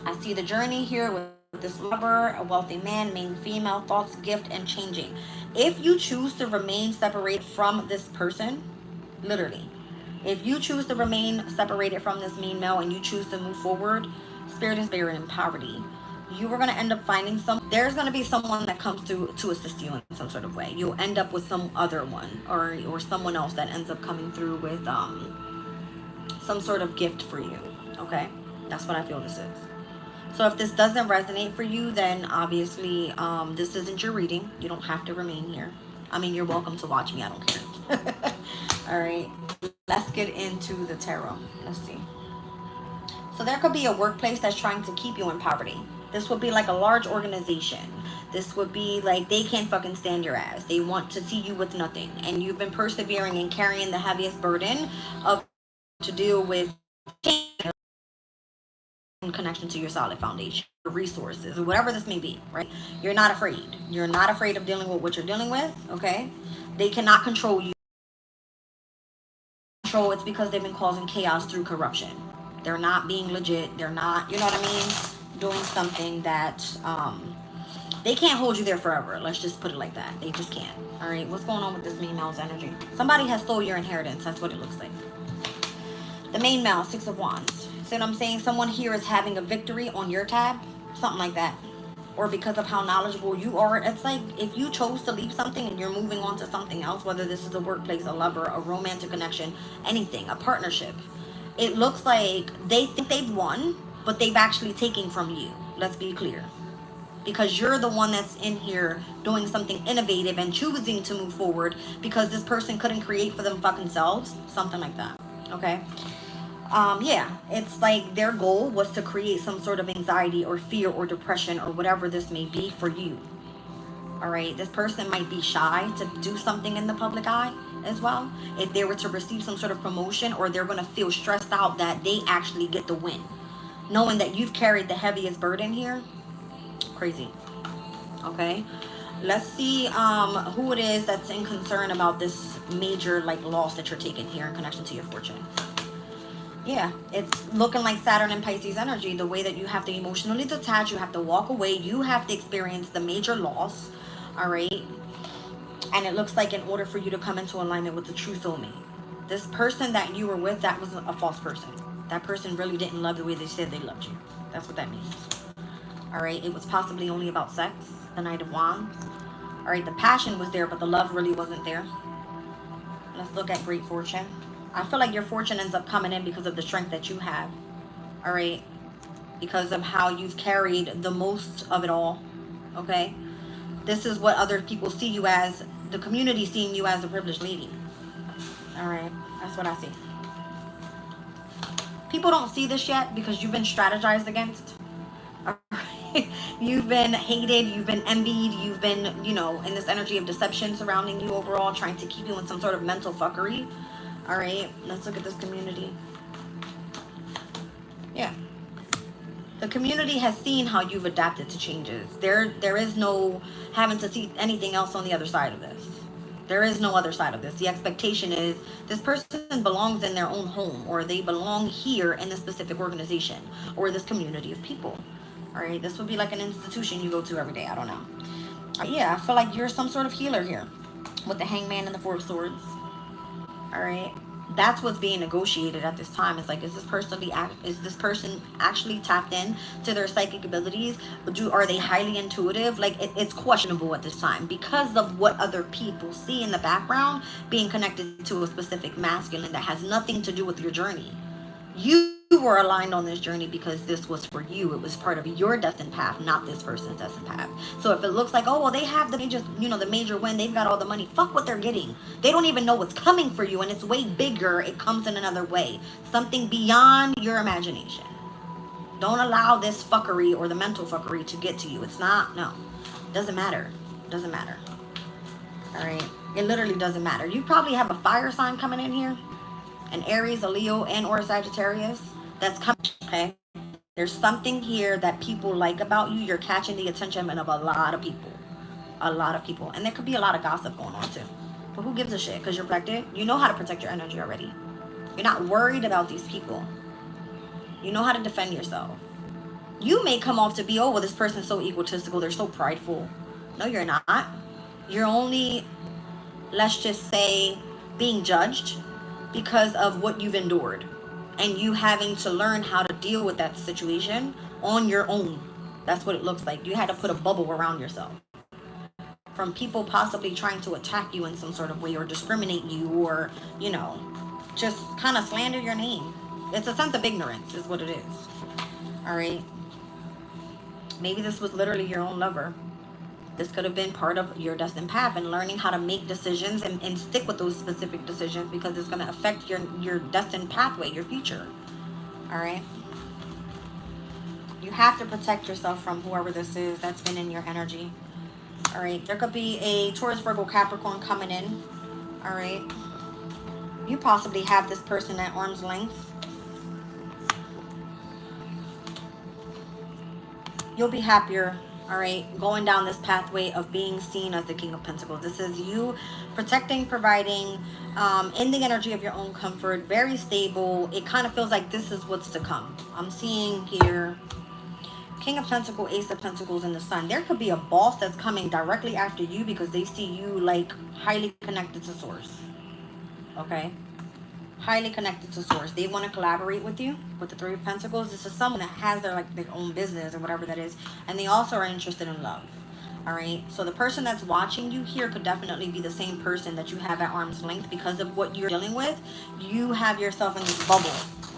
S1: I see the journey here with this lover, a wealthy man, main female, thoughts, gift, and changing. If you choose to remain separated from this person, literally, If you choose to remain separated from this mean male and you choose to move forward, spirit is buried in poverty. You are going to end up finding there's going to be someone that comes to assist you in some sort of way. You'll end up with some other one, or someone else that ends up coming through with some sort of gift for you. Okay, that's what I feel this is. So if this doesn't resonate for you, then obviously this isn't your reading. You don't have to remain here. I mean, you're welcome to watch me. I don't care. All right, let's get into the tarot. Let's see. So there could be a workplace that's trying to keep you in poverty. This would be like a large organization. This would be like they can't fucking stand your ass. They want to see you with nothing. And you've been persevering and carrying the heaviest burden of to deal with in connection to your solid foundation, your resources, or whatever this may be, right? You're not afraid. You're not afraid of dealing with what you're dealing with, okay? They cannot control you. It's because they've been causing chaos through corruption. They're not being legit. They're not, you know what I mean, doing something that they can't hold you there forever. Let's just put it like that. They just can't. All right, what's going on with this main male's energy? Somebody has stole your inheritance. That's what it looks like. The main male, 6 of Wands. See what I'm saying? Someone here is having a victory on your tab, something like that. Or because of how knowledgeable you are. It's like if you chose to leave something and you're moving on to something else, whether this is a workplace, a lover, a romantic connection, anything, a partnership. It looks like they think they've won, but they've actually taken from you. Let's be clear. Because you're the one that's in here doing something innovative and choosing to move forward because this person couldn't create for them fucking selves. Something like that. Okay? Yeah, it's like their goal was to create some sort of anxiety or fear or depression or whatever this may be for you. All right, this person might be shy to do something in the public eye as well. If they were to receive some sort of promotion, or they're going to feel stressed out that they actually get the win, knowing that you've carried the heaviest burden here. Crazy. Okay, let's see who it is that's in concern about this major like loss that you're taking here in connection to your fortune. Yeah, it's looking like Saturn and Pisces energy, the way that you have to emotionally detach, you have to walk away, you have to experience the major loss, all right? And it looks like in order for you to come into alignment with the true soulmate, this person that you were with, that was a false person. That person really didn't love the way they said they loved you. That's what that means. All right, it was possibly only about sex, the Knight of Wands. All right, the passion was there, but the love really wasn't there. Let's look at great fortune. I feel like your fortune ends up coming in because of the strength that you have. All right. Because of how you've carried the most of it all. Okay. This is what other people see you as. The community seeing you as a privileged lady. All right. That's what I see. People don't see this yet because you've been strategized against. All right. You've been hated. You've been envied. You've been, you know, in this energy of deception surrounding you overall, trying to keep you in some sort of mental fuckery. All right, let's look at this community. Yeah. The community has seen how you've adapted to changes. There is no having to see anything else on the other side of this. There is no other side of this. The expectation is this person belongs in their own home, or they belong here in this specific organization or this community of people. All right, this would be like an institution you go to every day. I don't know. Yeah, I feel like you're some sort of healer here with the Hangman and the Four of Swords. All right, that's what's being negotiated at this time. It's like, is this person actually tapped in to their psychic abilities? Are they highly intuitive? Like it's questionable at this time because of what other people see in the background being connected to a specific masculine that has nothing to do with your journey. You were aligned on this journey because this was for you. It was part of your destined path, not this person's destined path. So if it looks like, oh, well, they have the major, the major win, they've got all the money, fuck what they're getting. They don't even know what's coming for you, and it's way bigger. It comes in another way. Something beyond your imagination. Don't allow this fuckery or the mental fuckery to get to you. It's not, no. Doesn't matter. Doesn't matter. All right? It literally doesn't matter. You probably have a fire sign coming in here. An Aries, a Leo, and or a Sagittarius that's coming, okay? There's something here that people like about you. You're catching the attention of a lot of people. A lot of people. And there could be a lot of gossip going on too. But who gives a shit? Because you're protected. You know how to protect your energy already. You're not worried about these people. You know how to defend yourself. You may come off to be, oh, well, this person's so egotistical. They're so prideful. No, you're not. You're only, let's just say, being judged because of what you've endured and you having to learn how to deal with that situation on your own. That's what it looks like. You had to put a bubble around yourself from people possibly trying to attack you in some sort of way or discriminate you or, you know, just kind of slander your name. It's a sense of ignorance is what it is. All right. Maybe this was literally your own lover. This could have been part of your destined path and learning how to make decisions and stick with those specific decisions because it's going to affect your destined pathway, your future. All right. You have to protect yourself from whoever this is that's been in your energy. All right. There could be a Taurus, Virgo, Capricorn coming in. All right. You possibly have this person at arm's length. You'll be happier, all right, going down this pathway of being seen as the King of Pentacles. This is you protecting, providing, in the energy of your own comfort, very stable. It kind of feels like this is what's to come. I'm seeing here King of Pentacles, Ace of Pentacles, and the Sun. There could be a boss that's coming directly after you because they see you like highly connected to source. Okay? Highly connected to source. They want to collaborate with you with the Three of Pentacles. This is someone that has their own business or whatever that is, and they also are interested in love. All right, so the person that's watching you here could definitely be the same person that you have at arm's length because of what you're dealing with. You have yourself in this bubble,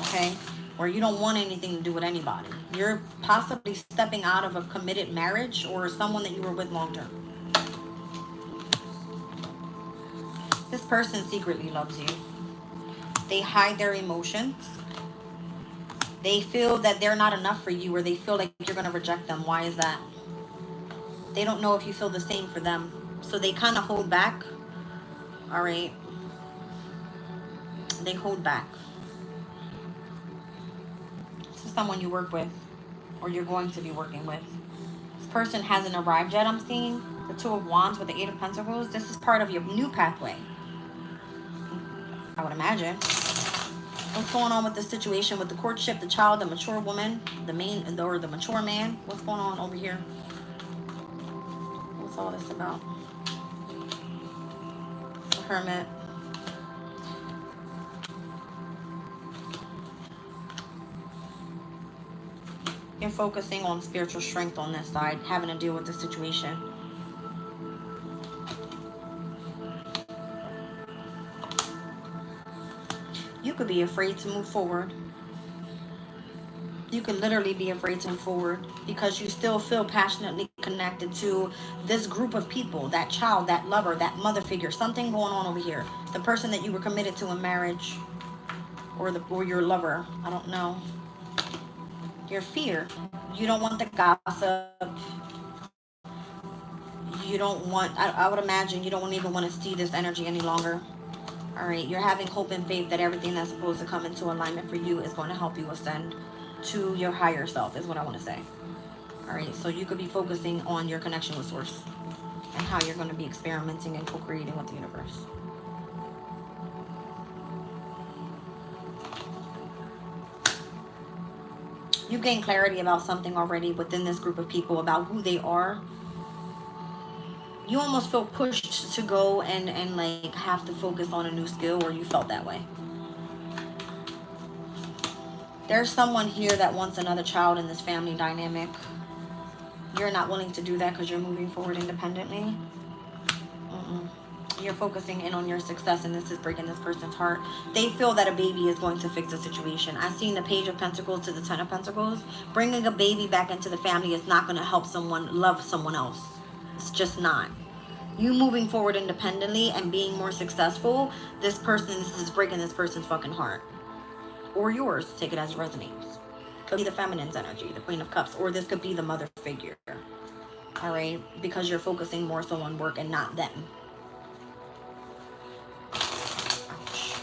S1: okay, where you don't want anything to do with anybody. You're possibly stepping out of a committed marriage or someone that you were with long term. This person secretly loves you. They hide their emotions. They feel that they're not enough for you, or they feel like you're going to reject them. Why is that? They don't know if you feel the same for them. So they kind of hold back. All right. They hold back. This is someone you work with or you're going to be working with. This person hasn't arrived yet, I'm seeing. The Two of Wands with the Eight of Pentacles. This is part of your new pathway, I would imagine. What's going on with the situation with the courtship, the child, the mature woman, the mature man? What's going on over here? What's all this about? The Hermit. You're focusing on spiritual strength on this side, having to deal with the situation. You could be afraid to move forward. You could literally be afraid to move forward because you still feel passionately connected to this group of people, that child, that lover, that mother figure, something going on over here. The person that you were committed to in marriage or your lover. I don't know. Your fear. You don't want the gossip. You don't want, I would imagine you don't even want to see this energy any longer. All right, you're having hope and faith that everything that's supposed to come into alignment for you is going to help you ascend to your higher self, is what I want to say. All right, so you could be focusing on your connection with source and how you're going to be experimenting and co-creating with the universe. You've gained clarity about something already within this group of people about who they are. You almost feel pushed to go and like have to focus on a new skill, or you felt that way. There's someone here that wants another child in this family dynamic. You're not willing to do that because you're moving forward independently. You're focusing in on your success, and this is breaking this person's heart. They feel that a baby is going to fix the situation. I've seen the Page of Pentacles to the Ten of Pentacles. Bringing a baby back into the family is not going to help someone love someone else. It's just not. You moving forward independently and being more successful, this is breaking this person's fucking heart. Or yours, take it as it resonates. Could be the feminine's energy, the Queen of Cups, or this could be the mother figure. All right? Because you're focusing more so on work and not them. Ouch.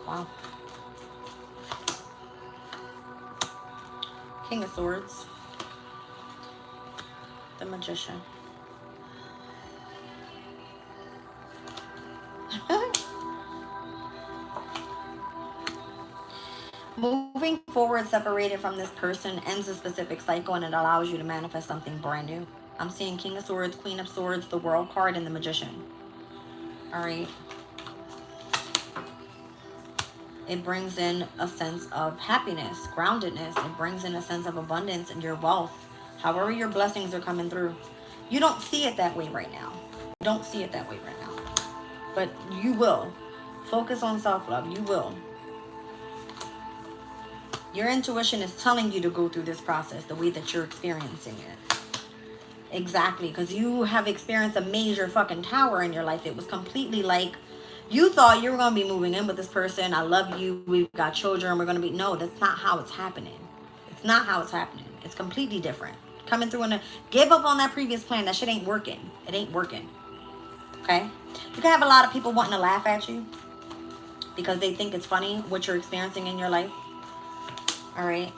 S1: Wow. King of Swords. The Magician. Moving forward, separated from this person, ends a specific cycle, and it allows you to manifest something brand new. I'm seeing King of Swords, Queen of Swords, the World card, and the Magician. All right. It brings in a sense of happiness, groundedness. It brings in a sense of abundance and your wealth. However your blessings are coming through. You don't see it that way right now. You don't see it that way right now. But you will. Focus on self-love. You will. Your intuition is telling you to go through this process the way that you're experiencing it. Exactly, because you have experienced a major fucking tower in your life. It was completely like, you thought you were going to be moving in with this person. I love you. We've got children. We're going to be... No, that's not how it's happening. It's not how it's happening. It's completely different. Coming through and give up on that previous plan. That shit ain't working. It ain't working. Okay? You can have a lot of people wanting to laugh at you because they think it's funny what you're experiencing in your life. All right?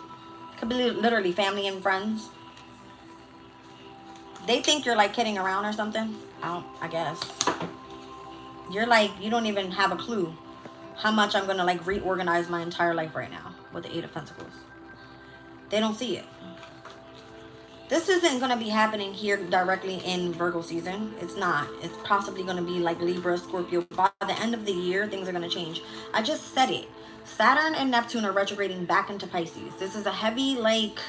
S1: Could be literally family and friends. They think you're like kidding around or something. I guess. You're like, you don't even have a clue how much I'm going to like reorganize my entire life right now with the Eight of Pentacles. They don't see it. This isn't going to be happening here directly in Virgo season. It's not. It's possibly going to be like Libra, Scorpio. By the end of the year, things are going to change. I just said it. Saturn and Neptune are retrograding back into Pisces. This is a heavy, like...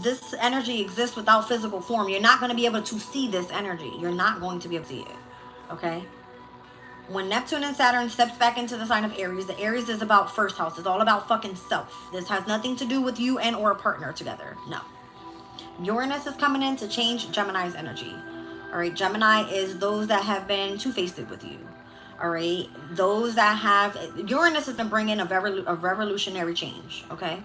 S1: this energy exists without physical form. You're not going to be able to see this energy. You're not going to be able to see it. Okay? When Neptune and Saturn steps back into the sign of Aries, the Aries is about first house. It's all about fucking self. This has nothing to do with you and or a partner together. No. Uranus is coming in to change Gemini's energy. All right? Gemini is those that have been two-faced with you. All right? Those that have... Uranus is going to bring in a revolutionary change. Okay?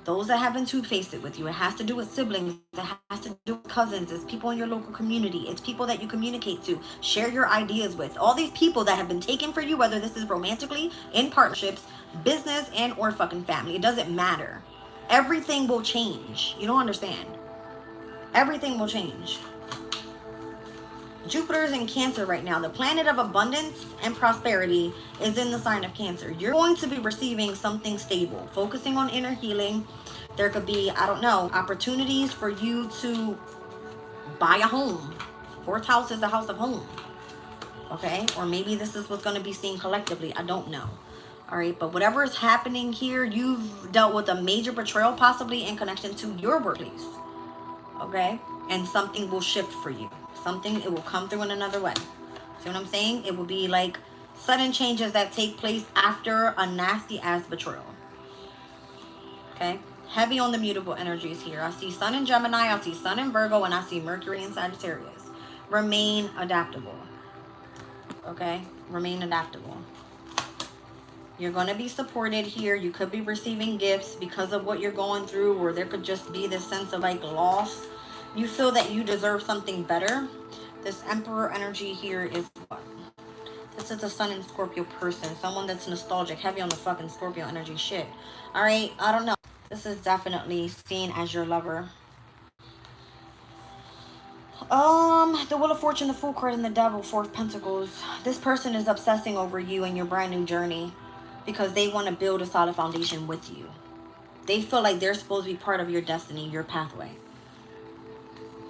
S1: Those that have been two-faced with you. It has to do with siblings. It has to do with cousins. It's people in your local community. It's people that you communicate to, share your ideas with. All these people that have been taken for you, whether this is romantically, in partnerships, business, and or fucking family. It doesn't matter. Everything will change. You don't understand. Everything will change. Jupiter is in Cancer right now. The planet of abundance and prosperity is in the sign of Cancer. You're going to be receiving something stable, focusing on inner healing. There could be, I don't know, opportunities for you to buy a home. Fourth house is the house of home. Okay? Or maybe this is what's going to be seen collectively. I don't know. All right? But whatever is happening here, you've dealt with a major betrayal, possibly in connection to your workplace. Okay? And something will shift for you. Something, it will come through in another way. See what I'm saying? It will be like sudden changes that take place after a nasty ass betrayal. Okay? Heavy on the mutable energies here. I see Sun in Gemini, I see Sun in Virgo, and I see Mercury in Sagittarius. Remain adaptable. Okay? Remain adaptable. You're going to be supported here. You could be receiving gifts because of what you're going through, or there could just be this sense of like loss. You feel that you deserve something better. This Emperor energy here is what? This is a Sun and Scorpio person. Someone that's nostalgic, heavy on the fucking Scorpio energy shit. Alright, I don't know. This is definitely seen as your lover. The Wheel of Fortune, the Fool card, and the Devil, Four of Pentacles. This person is obsessing over you and your brand new journey because they want to build a solid foundation with you. They feel like they're supposed to be part of your destiny, your pathway.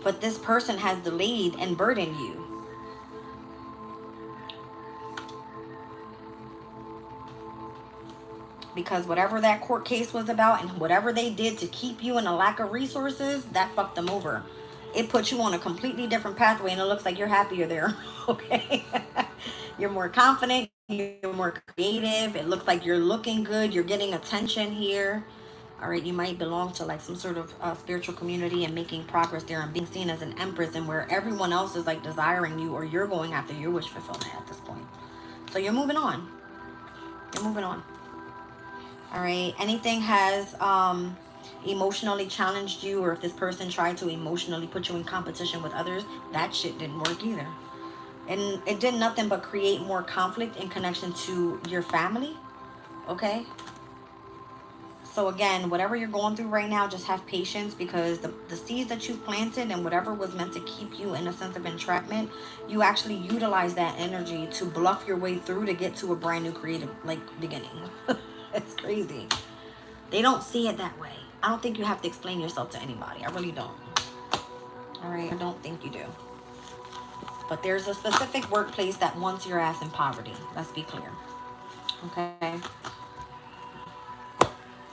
S1: But this person has delayed and burdened you. Because whatever that court case was about and whatever they did to keep you in a lack of resources, that fucked them over. It put you on a completely different pathway and it looks like you're happier there. Okay? You're more confident. You're more creative. It looks like you're looking good. You're getting attention here. All right, you might belong to like some sort of spiritual community and making progress there and being seen as an empress, and where everyone else is like desiring you, or you're going after your wish fulfillment at this point. So you're moving on. You're moving on. All right, anything has emotionally challenged you, or if this person tried to emotionally put you in competition with others, that shit didn't work either. And it did nothing but create more conflict in connection to your family. Okay? So again, whatever you're going through right now, just have patience, because the seeds that you've planted and whatever was meant to keep you in a sense of entrapment, you actually utilize that energy to bluff your way through to get to a brand new creative like beginning. It's crazy. They don't see it that way. I don't think you have to explain yourself to anybody. I really don't. All right, I don't think you do. But there's a specific workplace that wants your ass in poverty. Let's be clear. Okay.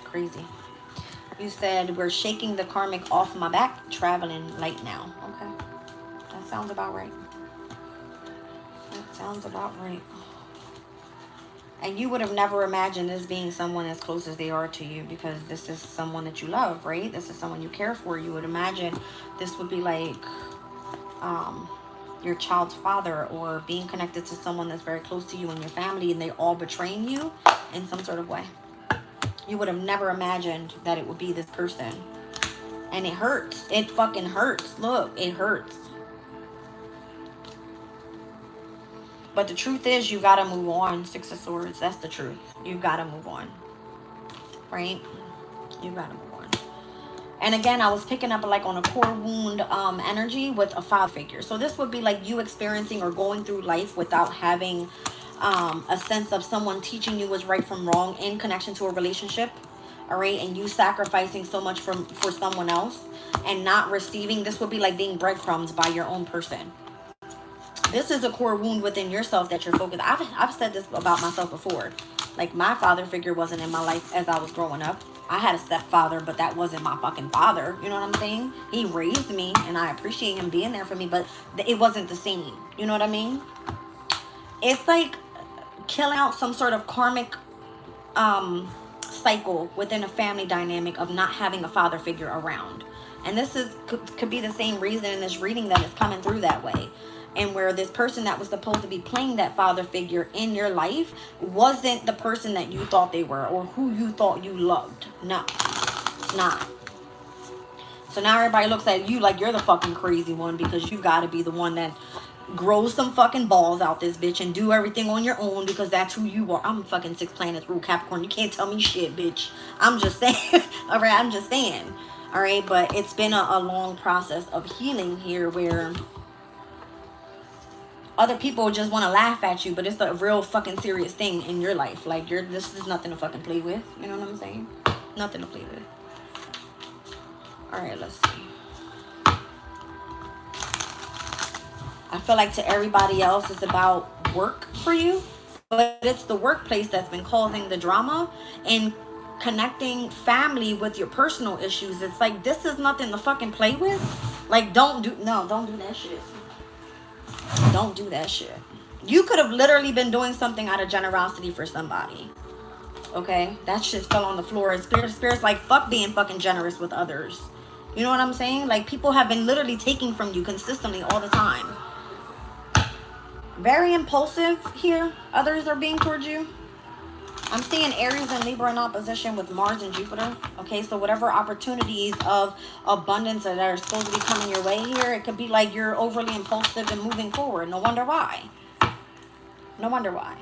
S1: Crazy. You said, we're shaking the karmic off my back, traveling light now. Okay. That sounds about right. That sounds about right. And you would have never imagined this being someone as close as they are to you, because this is someone that you love, right? This is someone you care for. You would imagine this would be like your child's father, or being connected to someone that's very close to you and your family, and they all betraying you in some sort of way. You would have never imagined that it would be this person. And it hurts. It fucking hurts. Look, it hurts. But the truth is, you gotta move on. Six of Swords. That's the truth. You gotta move on. Right? You gotta move on. And again, I was picking up like on a core wound energy with a father figure. So this would be like you experiencing or going through life without having a sense of someone teaching you what's right from wrong in connection to a relationship. All right, and you sacrificing so much for someone else and not receiving. This would be like being breadcrumbs by your own person. This is a core wound within yourself that you're focused. I've said this about myself before. Like, my father figure wasn't in my life as I was growing up. I had a stepfather, but that wasn't my fucking father. You know what I'm saying? He raised me, and I appreciate him being there for me, but it wasn't the same. You know what I mean? It's like killing out some sort of karmic cycle within a family dynamic of not having a father figure around. And this is could be the same reason in this reading that it's coming through that way. And where this person that was supposed to be playing that father figure in your life wasn't the person that you thought they were, or who you thought you loved. No, it's not. So now everybody looks at you like you're the fucking crazy one, because you got to be the one that grows some fucking balls out this bitch and do everything on your own, because that's who you are. I'm fucking 6 planets rule Capricorn. You can't tell me shit, bitch. I'm just saying. All right, I'm just saying. All right, but it's been a long process of healing here, where other people just want to laugh at you, but it's a real fucking serious thing in your life. Like, this is nothing to fucking play with. You know what I'm saying? Nothing to play with. All right, let's see. I feel like to everybody else, it's about work for you, but it's the workplace that's been causing the drama, and connecting family with your personal issues. It's like, this is nothing to fucking play with. Like, don't do that shit. Don't do that shit. You could have literally been doing something out of generosity for somebody. Okay? That shit fell on the floor. Spirit's like, fuck being fucking generous with others. You know what I'm saying? Like, people have been literally taking from you consistently all the time. Very impulsive here. Others are being towards you. I'm seeing Aries and Libra in opposition with Mars and Jupiter. Okay, so whatever opportunities of abundance that are supposed to be coming your way here, it could be like you're overly impulsive and moving forward. No wonder why. No wonder why.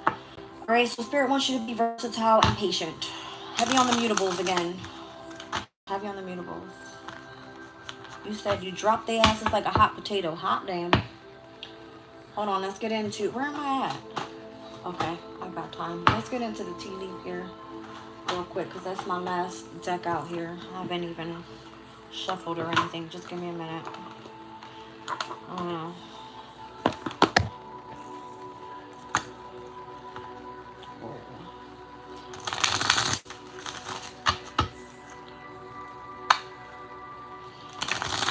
S1: All right, so Spirit wants you to be versatile and patient. Heavy on the mutables again. Heavy on the mutables. You said you dropped their asses like a hot potato. Hot damn. Hold on, let's get into... Where am I at? Okay, I got time. Let's get into the tea leaf here real quick, because that's my last deck out here. I haven't even shuffled or anything. Just give me a minute. I don't know.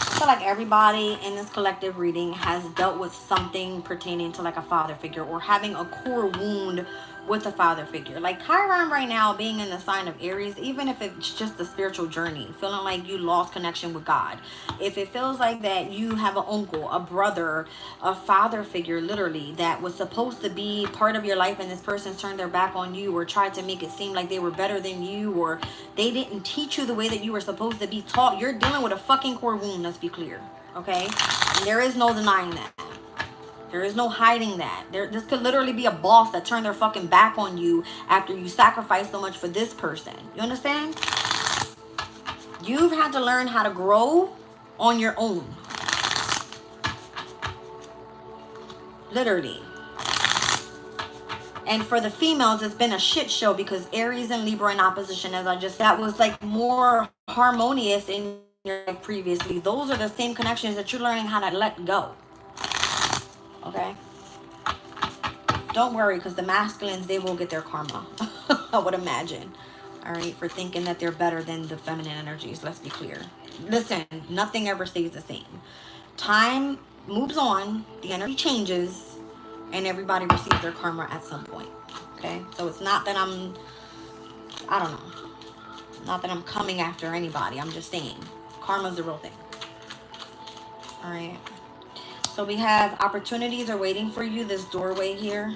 S1: I feel like everybody in this collective reading has dealt with something pertaining to like a father figure, or having a core wound with a father figure. Like Chiron right now being in the sign of Aries, even if it's just a spiritual journey, feeling like you lost connection with God. If it feels like that you have an uncle, a brother, a father figure literally that was supposed to be part of your life, and this person's turned their back on you, or tried to make it seem like they were better than you, or they didn't teach you the way that you were supposed to be taught, you're dealing with a fucking core wound, let's be clear. Okay? And there is no denying that. There is no hiding that. This could literally be a boss that turned their fucking back on you after you sacrificed so much for this person. You understand? You've had to learn how to grow on your own. Literally. And for the females, it's been a shit show, because Aries and Libra in opposition, as I just said, that was like more harmonious in your life previously. Those are the same connections that you're learning how to let go. Okay? Don't worry, because the masculines, they will get their karma. I would imagine. All right, for thinking that they're better than the feminine energies. Let's be clear. Listen, nothing ever stays the same. Time moves on, the energy changes, and everybody receives their karma at some point. Okay, so it's not that I don't know, not that I'm coming after anybody. I'm just saying, karma's the real thing. All right. So we have opportunities are waiting for you. This doorway here.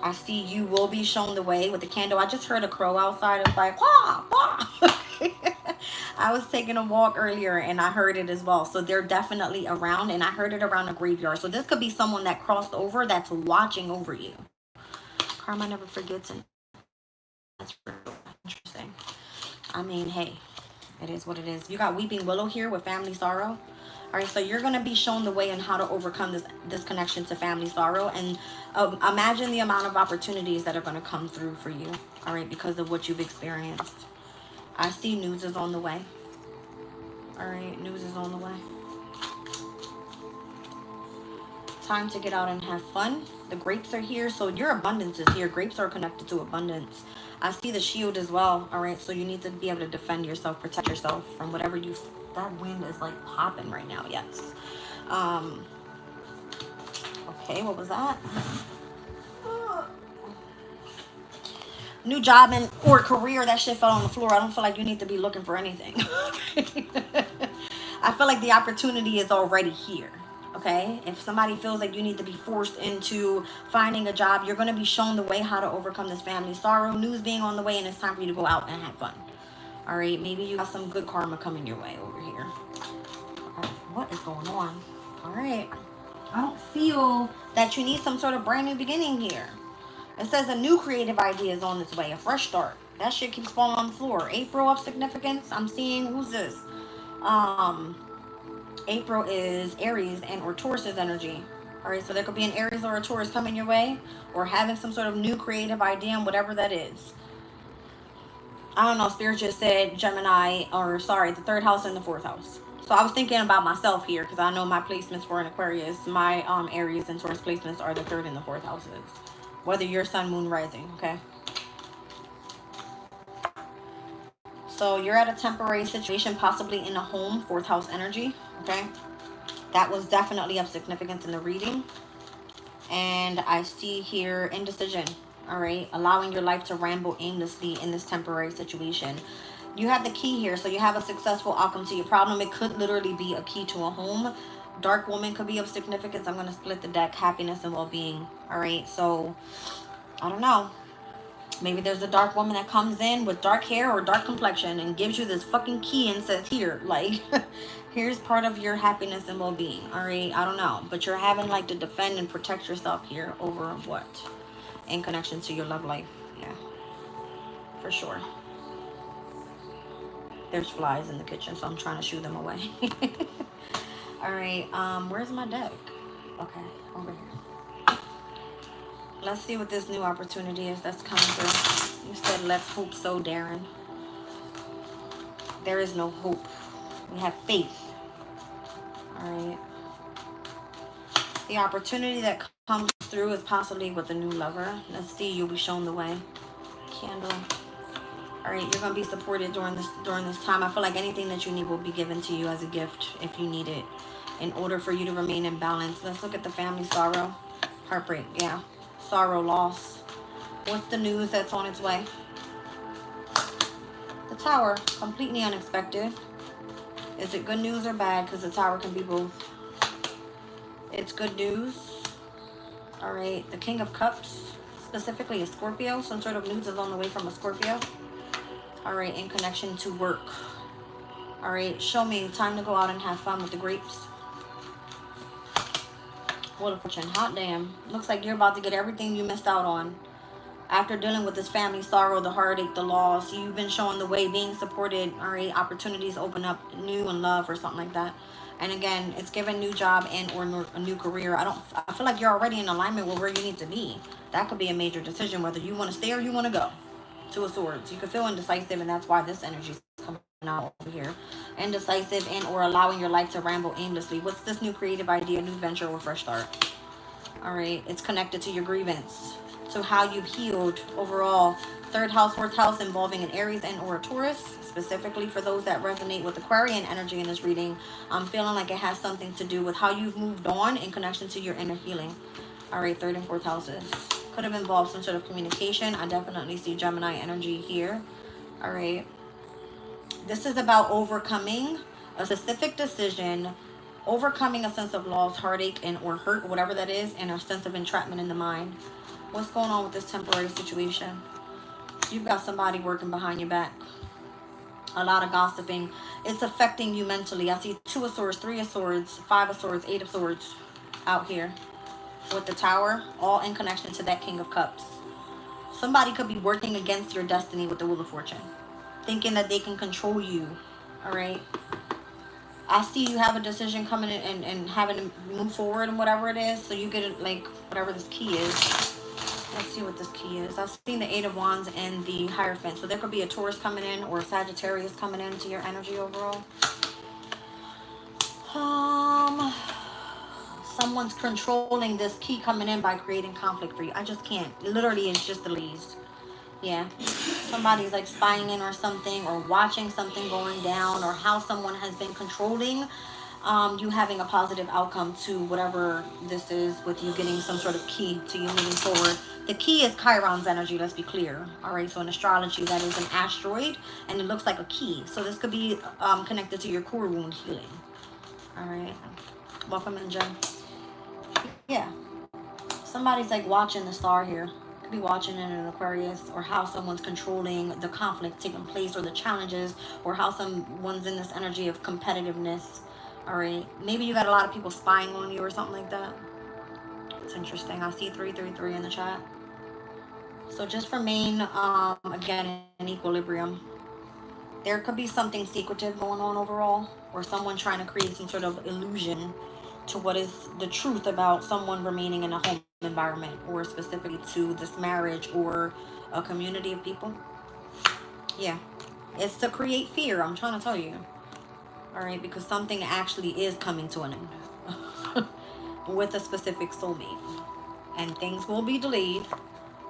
S1: I see you will be shown the way with the candle. I just heard a crow outside. It's like, wah, wah. I was taking a walk earlier and I heard it as well. So they're definitely around, and I heard it around a graveyard. So this could be someone that crossed over that's watching over you. Karma never forgets, and that's really interesting. I mean, hey, it is what it is. You got Weeping Willow here with family sorrow. All right, so you're going to be shown the way on how to overcome this connection to family sorrow. And imagine the amount of opportunities that are going to come through for you, all right, because of what you've experienced. I see news is on the way. All right, news is on the way. Time to get out and have fun. The grapes are here, so your abundance is here. Grapes are connected to abundance. I see the shield as well, all right, so you need to be able to defend yourself, protect yourself from whatever you... That wind is like popping right now, yes. Okay, what was that? New job or career, that shit fell on the floor. I don't feel like you need to be looking for anything. I feel like the opportunity is already here. Okay, if somebody feels like you need to be forced into finding a job, you're going to be shown the way how to overcome this family sorrow. News being on the way, and it's time for you to go out and have fun. All right, maybe you got some good karma coming your way over here. Okay, what is going on? All right, I don't feel that you need some sort of brand new beginning here. It says a new creative idea is on its way, a fresh start. That shit keeps falling on the floor. April of significance. I'm seeing, who's this? April is Aries and or Taurus's energy. All right, so there could be an Aries or a Taurus coming your way, or having some sort of new creative idea, and whatever that is. I don't know, Spirit just said Gemini, or sorry, the third house and the fourth house. So I was thinking about myself here, because I know my placements were in Aquarius. My Aries and Taurus placements are the third and the fourth houses. Whether you're sun, moon, rising, okay? So you're at a temporary situation, possibly in a home, fourth house energy, okay? That was definitely of significance in the reading. And I see here indecision, all right? Allowing your life to ramble aimlessly in this temporary situation. You have the key here, so you have a successful outcome to your problem. It could literally be a key to a home. Dark woman could be of significance. I'm going to split the deck, happiness and well-being, all right? So, I don't know. Maybe there's a dark woman that comes in with dark hair or dark complexion and gives you this fucking key and says, here, like, here's part of your happiness and well-being, all right? I don't know. But you're having, like, to defend and protect yourself here over what? In connection to your love life. Yeah, for sure. There's flies in the kitchen, so I'm trying to shoo them away. All right, where's my deck? Okay, over here. Let's see what this new opportunity is that's coming through. You said, let's hope so, Darren. There is no hope. We have faith. All right. The opportunity that comes through is possibly with a new lover. Let's see. You'll be shown the way. Candle. All right. You're gonna be supported during this time. I feel like anything that you need will be given to you as a gift if you need it, in order for you to remain in balance. Let's look at the family sorrow, heartbreak. Yeah. Sorrow, loss. What's the news that's on its way? The Tower, completely unexpected. Is it good news or bad? Because the Tower can be both. It's good news. All right, the King of Cups, specifically a Scorpio. Some sort of news is on the way from a Scorpio. All right, in connection to work. All right, show me. Time to go out and have fun with the grapes. Wheel of Fortune, hot damn. Looks like you're about to get everything you missed out on. After dealing with this family sorrow, the heartache, the loss, you've been showing the way, being supported. All right, opportunities open up, new in love or something like that. And again, it's given new job and or a new career. I feel like you're already in alignment with where you need to be. That could be a major decision, whether you want to stay or you want to go. Two of Swords. You could feel indecisive, and that's why this energy is coming out over here. Indecisive and or allowing your life to ramble aimlessly. What's this new creative idea, new venture, or fresh start? All right, it's connected to your grievance, to how you've healed overall. Third house, fourth house, involving an Aries and or a Taurus. Specifically for those that resonate with Aquarian energy in this reading, I'm feeling like it has something to do with how you've moved on in connection to your inner healing. All right, third and fourth houses. Could have involved some sort of communication. I definitely see Gemini energy here. All right. This is about overcoming a specific decision, overcoming a sense of loss, heartache, and or hurt, whatever that is, and a sense of entrapment in the mind. What's going on with this temporary situation? You've got somebody working behind your back. A lot of gossiping. It's affecting you mentally. I see 2 of Swords, 3 of Swords, 5 of Swords, 8 of Swords out here with the Tower, all in connection to that King of Cups. Somebody could be working against your destiny with the Wheel of Fortune, thinking that they can control you. All right. I see you have a decision coming in and having to move forward and whatever it is. So you get it, like, whatever this key is. Let's see what this key is. I've seen the 8 of Wands and the Hierophant. So there could be a Taurus coming in or a Sagittarius coming into your energy overall. Someone's controlling this key coming in by creating conflict for you. I just can't. Literally, it's just the least. Yeah. Somebody's like spying in or something, or watching something going down, or how someone has been controlling you having a positive outcome to whatever this is, with you getting some sort of key to you moving forward. The key is Chiron's energy, let's be clear. All right, so in astrology, that is an asteroid, and it looks like a key. So this could be connected to your core wound healing. All right. Welcome in, Jen. Yeah. Somebody's like watching the star here. Could be watching in an Aquarius, or how someone's controlling the conflict taking place, or the challenges, or how someone's in this energy of competitiveness. All right. Maybe you got a lot of people spying on you or something like that. It's interesting. I see 333 in the chat. So just remain, again, in equilibrium. There could be something secretive going on overall, or someone trying to create some sort of illusion to what is the truth about someone remaining in a home environment, or specifically to this marriage or a community of people. Yeah. It's to create fear, I'm trying to tell you. All right, because something actually is coming to an end with a specific soulmate. And things will be delayed,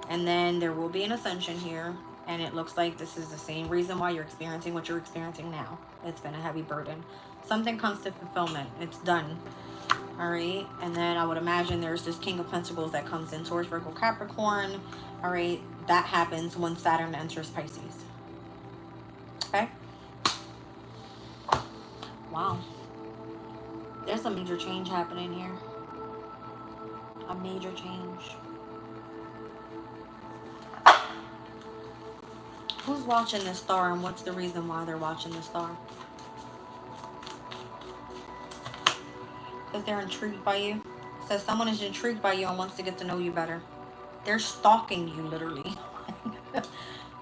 S1: and then there will be an ascension here. And it looks like this is the same reason why you're experiencing what you're experiencing now. It's been a heavy burden. Something comes to fulfillment. It's done. All right. And then I would imagine there's this King of Pentacles that comes in Taurus, Virgo, Capricorn. All right. That happens when Saturn enters Pisces. Okay. Wow. There's a major change happening here. A major change. Who's watching this star, and what's the reason why they're watching this star? Because they're intrigued by you. It says someone is intrigued by you and wants to get to know you better. They're stalking you, literally.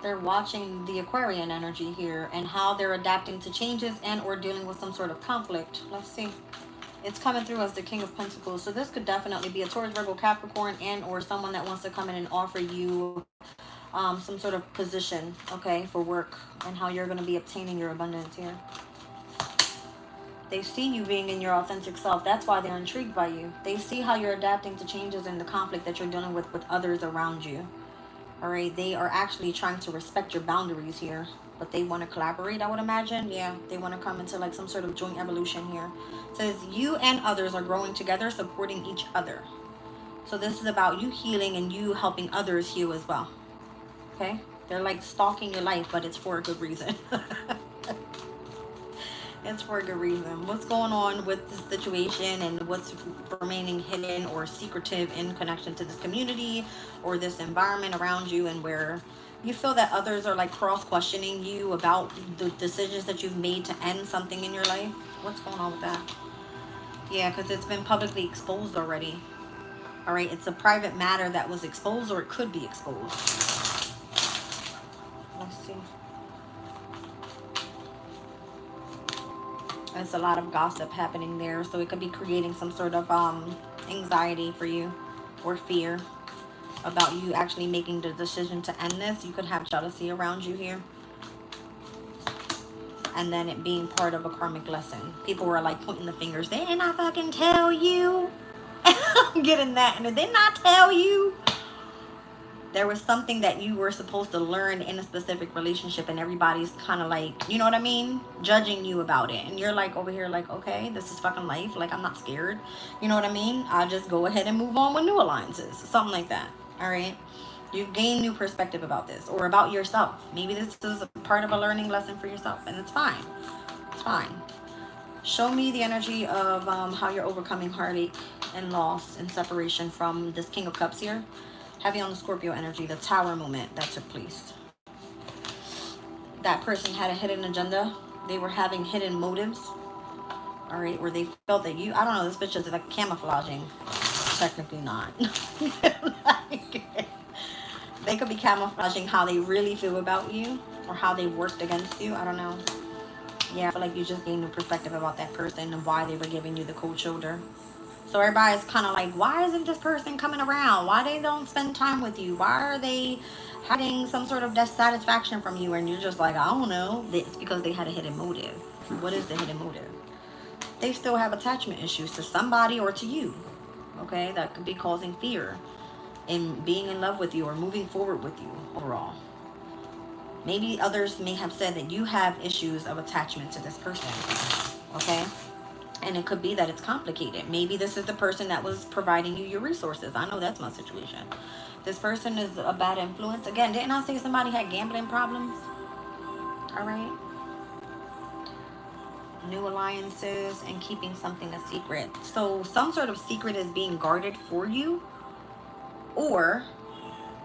S1: They're watching the Aquarian energy here and how they're adapting to changes and or dealing with some sort of conflict. Let's see. It's coming through as the King of Pentacles. So this could definitely be a Taurus, Virgo, Capricorn, and or someone that wants to come in and offer you some sort of position, okay, for work, and how you're going to be obtaining your abundance here. They see you being in your authentic self. That's why they're intrigued by you. They see how you're adapting to changes and the conflict that you're dealing with others around you. All right, they are actually trying to respect your boundaries here, but they want to collaborate, I would imagine. Yeah, they want to come into like some sort of joint evolution here. It says you and others are growing together, supporting each other. So this is about you healing and you helping others heal as well. Okay, they're like stalking your life, but it's for a good reason. It's for a good reason. What's going on with this situation, and what's remaining hidden or secretive in connection to this community or this environment around you, and where you feel that others are like cross-questioning you about the decisions that you've made to end something in your life? What's going on with that? Yeah, because it's been publicly exposed already. All right, it's a private matter that was exposed, or it could be exposed. Let's see. There's a lot of gossip happening there, so it could be creating some sort of anxiety for you, or fear about you actually making the decision to end this. You could have jealousy around you here, and then it being part of a karmic lesson. People were like pointing the fingers. Didn't I fucking tell you? I'm getting that. And did they not tell you? There was something that you were supposed to learn in a specific relationship, and everybody's kind of like, you know what I mean, judging you about it, and you're like over here like, okay, this is fucking life, like I'm not scared, you know what I mean, I just go ahead and move on with new alliances, something like that. All right, you've gained new perspective about this or about yourself. Maybe this is a part of a learning lesson for yourself, and it's fine. It's fine. Show me the energy of how you're overcoming heartache and loss and separation from this King of Cups here. Heavy on the Scorpio energy, the Tower moment that took place. That person had a hidden agenda. They were having hidden motives. All right, where they felt that you, I don't know, this bitch is like camouflaging. Technically not. They could be camouflaging how they really feel about you or how they worked against you. I don't know. Yeah, I feel like you just gained a perspective about that person and why they were giving you the cold shoulder. So everybody's kind of like, why isn't this person coming around? Why they don't spend time with you? Why are they hiding some sort of dissatisfaction from you? And you're just like, I don't know. It's because they had a hidden motive. What is the hidden motive? They still have attachment issues to somebody or to you. Okay, that could be causing fear in being in love with you or moving forward with you overall. Maybe others may have said that you have issues of attachment to this person. Okay. And it could be that it's complicated. Maybe this is the person that was providing you your resources. I know that's my situation. This person is a bad influence. Again, didn't I say somebody had gambling problems? All right. New alliances and keeping something a secret. So some sort of secret is being guarded for you, or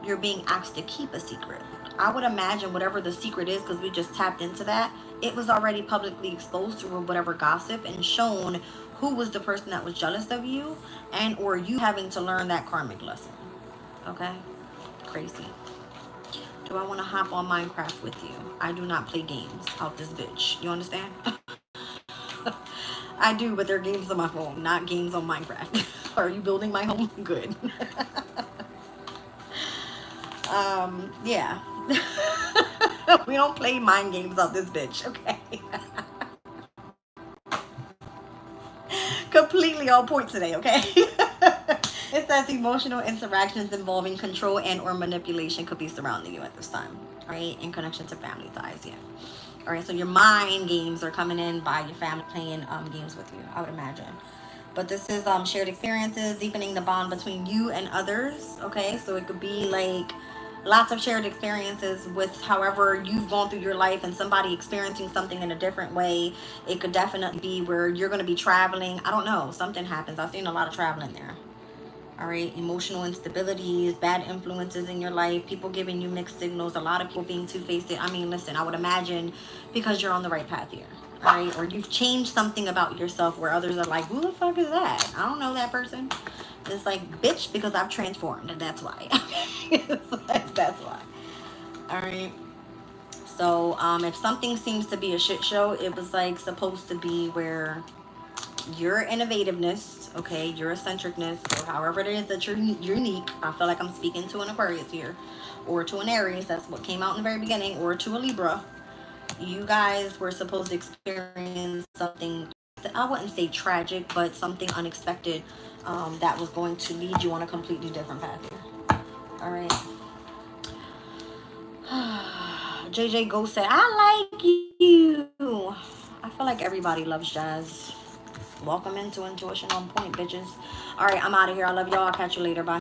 S1: you're being asked to keep a secret. I would imagine whatever the secret is, because we just tapped into that, it was already publicly exposed through whatever gossip and shown who was the person that was jealous of you, and or you having to learn that karmic lesson. Okay? Crazy. Do I want to hop on Minecraft with you? I do not play games out this bitch. You understand? I do, but they're games on my phone, not games on Minecraft. Are you building my home? Good. Yeah. We don't play mind games out this bitch, okay? Completely on point today, okay? It says emotional interactions involving control and or manipulation could be surrounding you at this time, right? In connection to family ties, yeah. All right, so your mind games are coming in by your family playing games with you, I would imagine. But this is shared experiences, deepening the bond between you and others, okay? So it could be like lots of shared experiences with however you've gone through your life and somebody experiencing something in a different way. It could definitely be where you're going to be traveling. I don't know. Something happens. I've seen a lot of traveling there. All right. Emotional instabilities, bad influences in your life, people giving you mixed signals, a lot of people being two-faced. I mean, listen, I would imagine because you're on the right path here. All right. Or you've changed something about yourself where others are like, who the fuck is that? I don't know that person. It's like, bitch, because I've transformed, and that's why. That's why. All right. So if something seems to be a shit show, it was like supposed to be where your innovativeness, okay, your eccentricness, or however it is that you're unique. I feel like I'm speaking to an Aquarius here, or to an Aries. That's what came out in the very beginning, or to a Libra. You guys were supposed to experience something, I wouldn't say tragic, but something unexpected that was going to lead you on a completely different path here. All right. JJ Ghost said, I like you. I feel like everybody loves jazz. Welcome into Intuition on Point, bitches. All right, I'm out of here. I love y'all. I'll catch you later. Bye.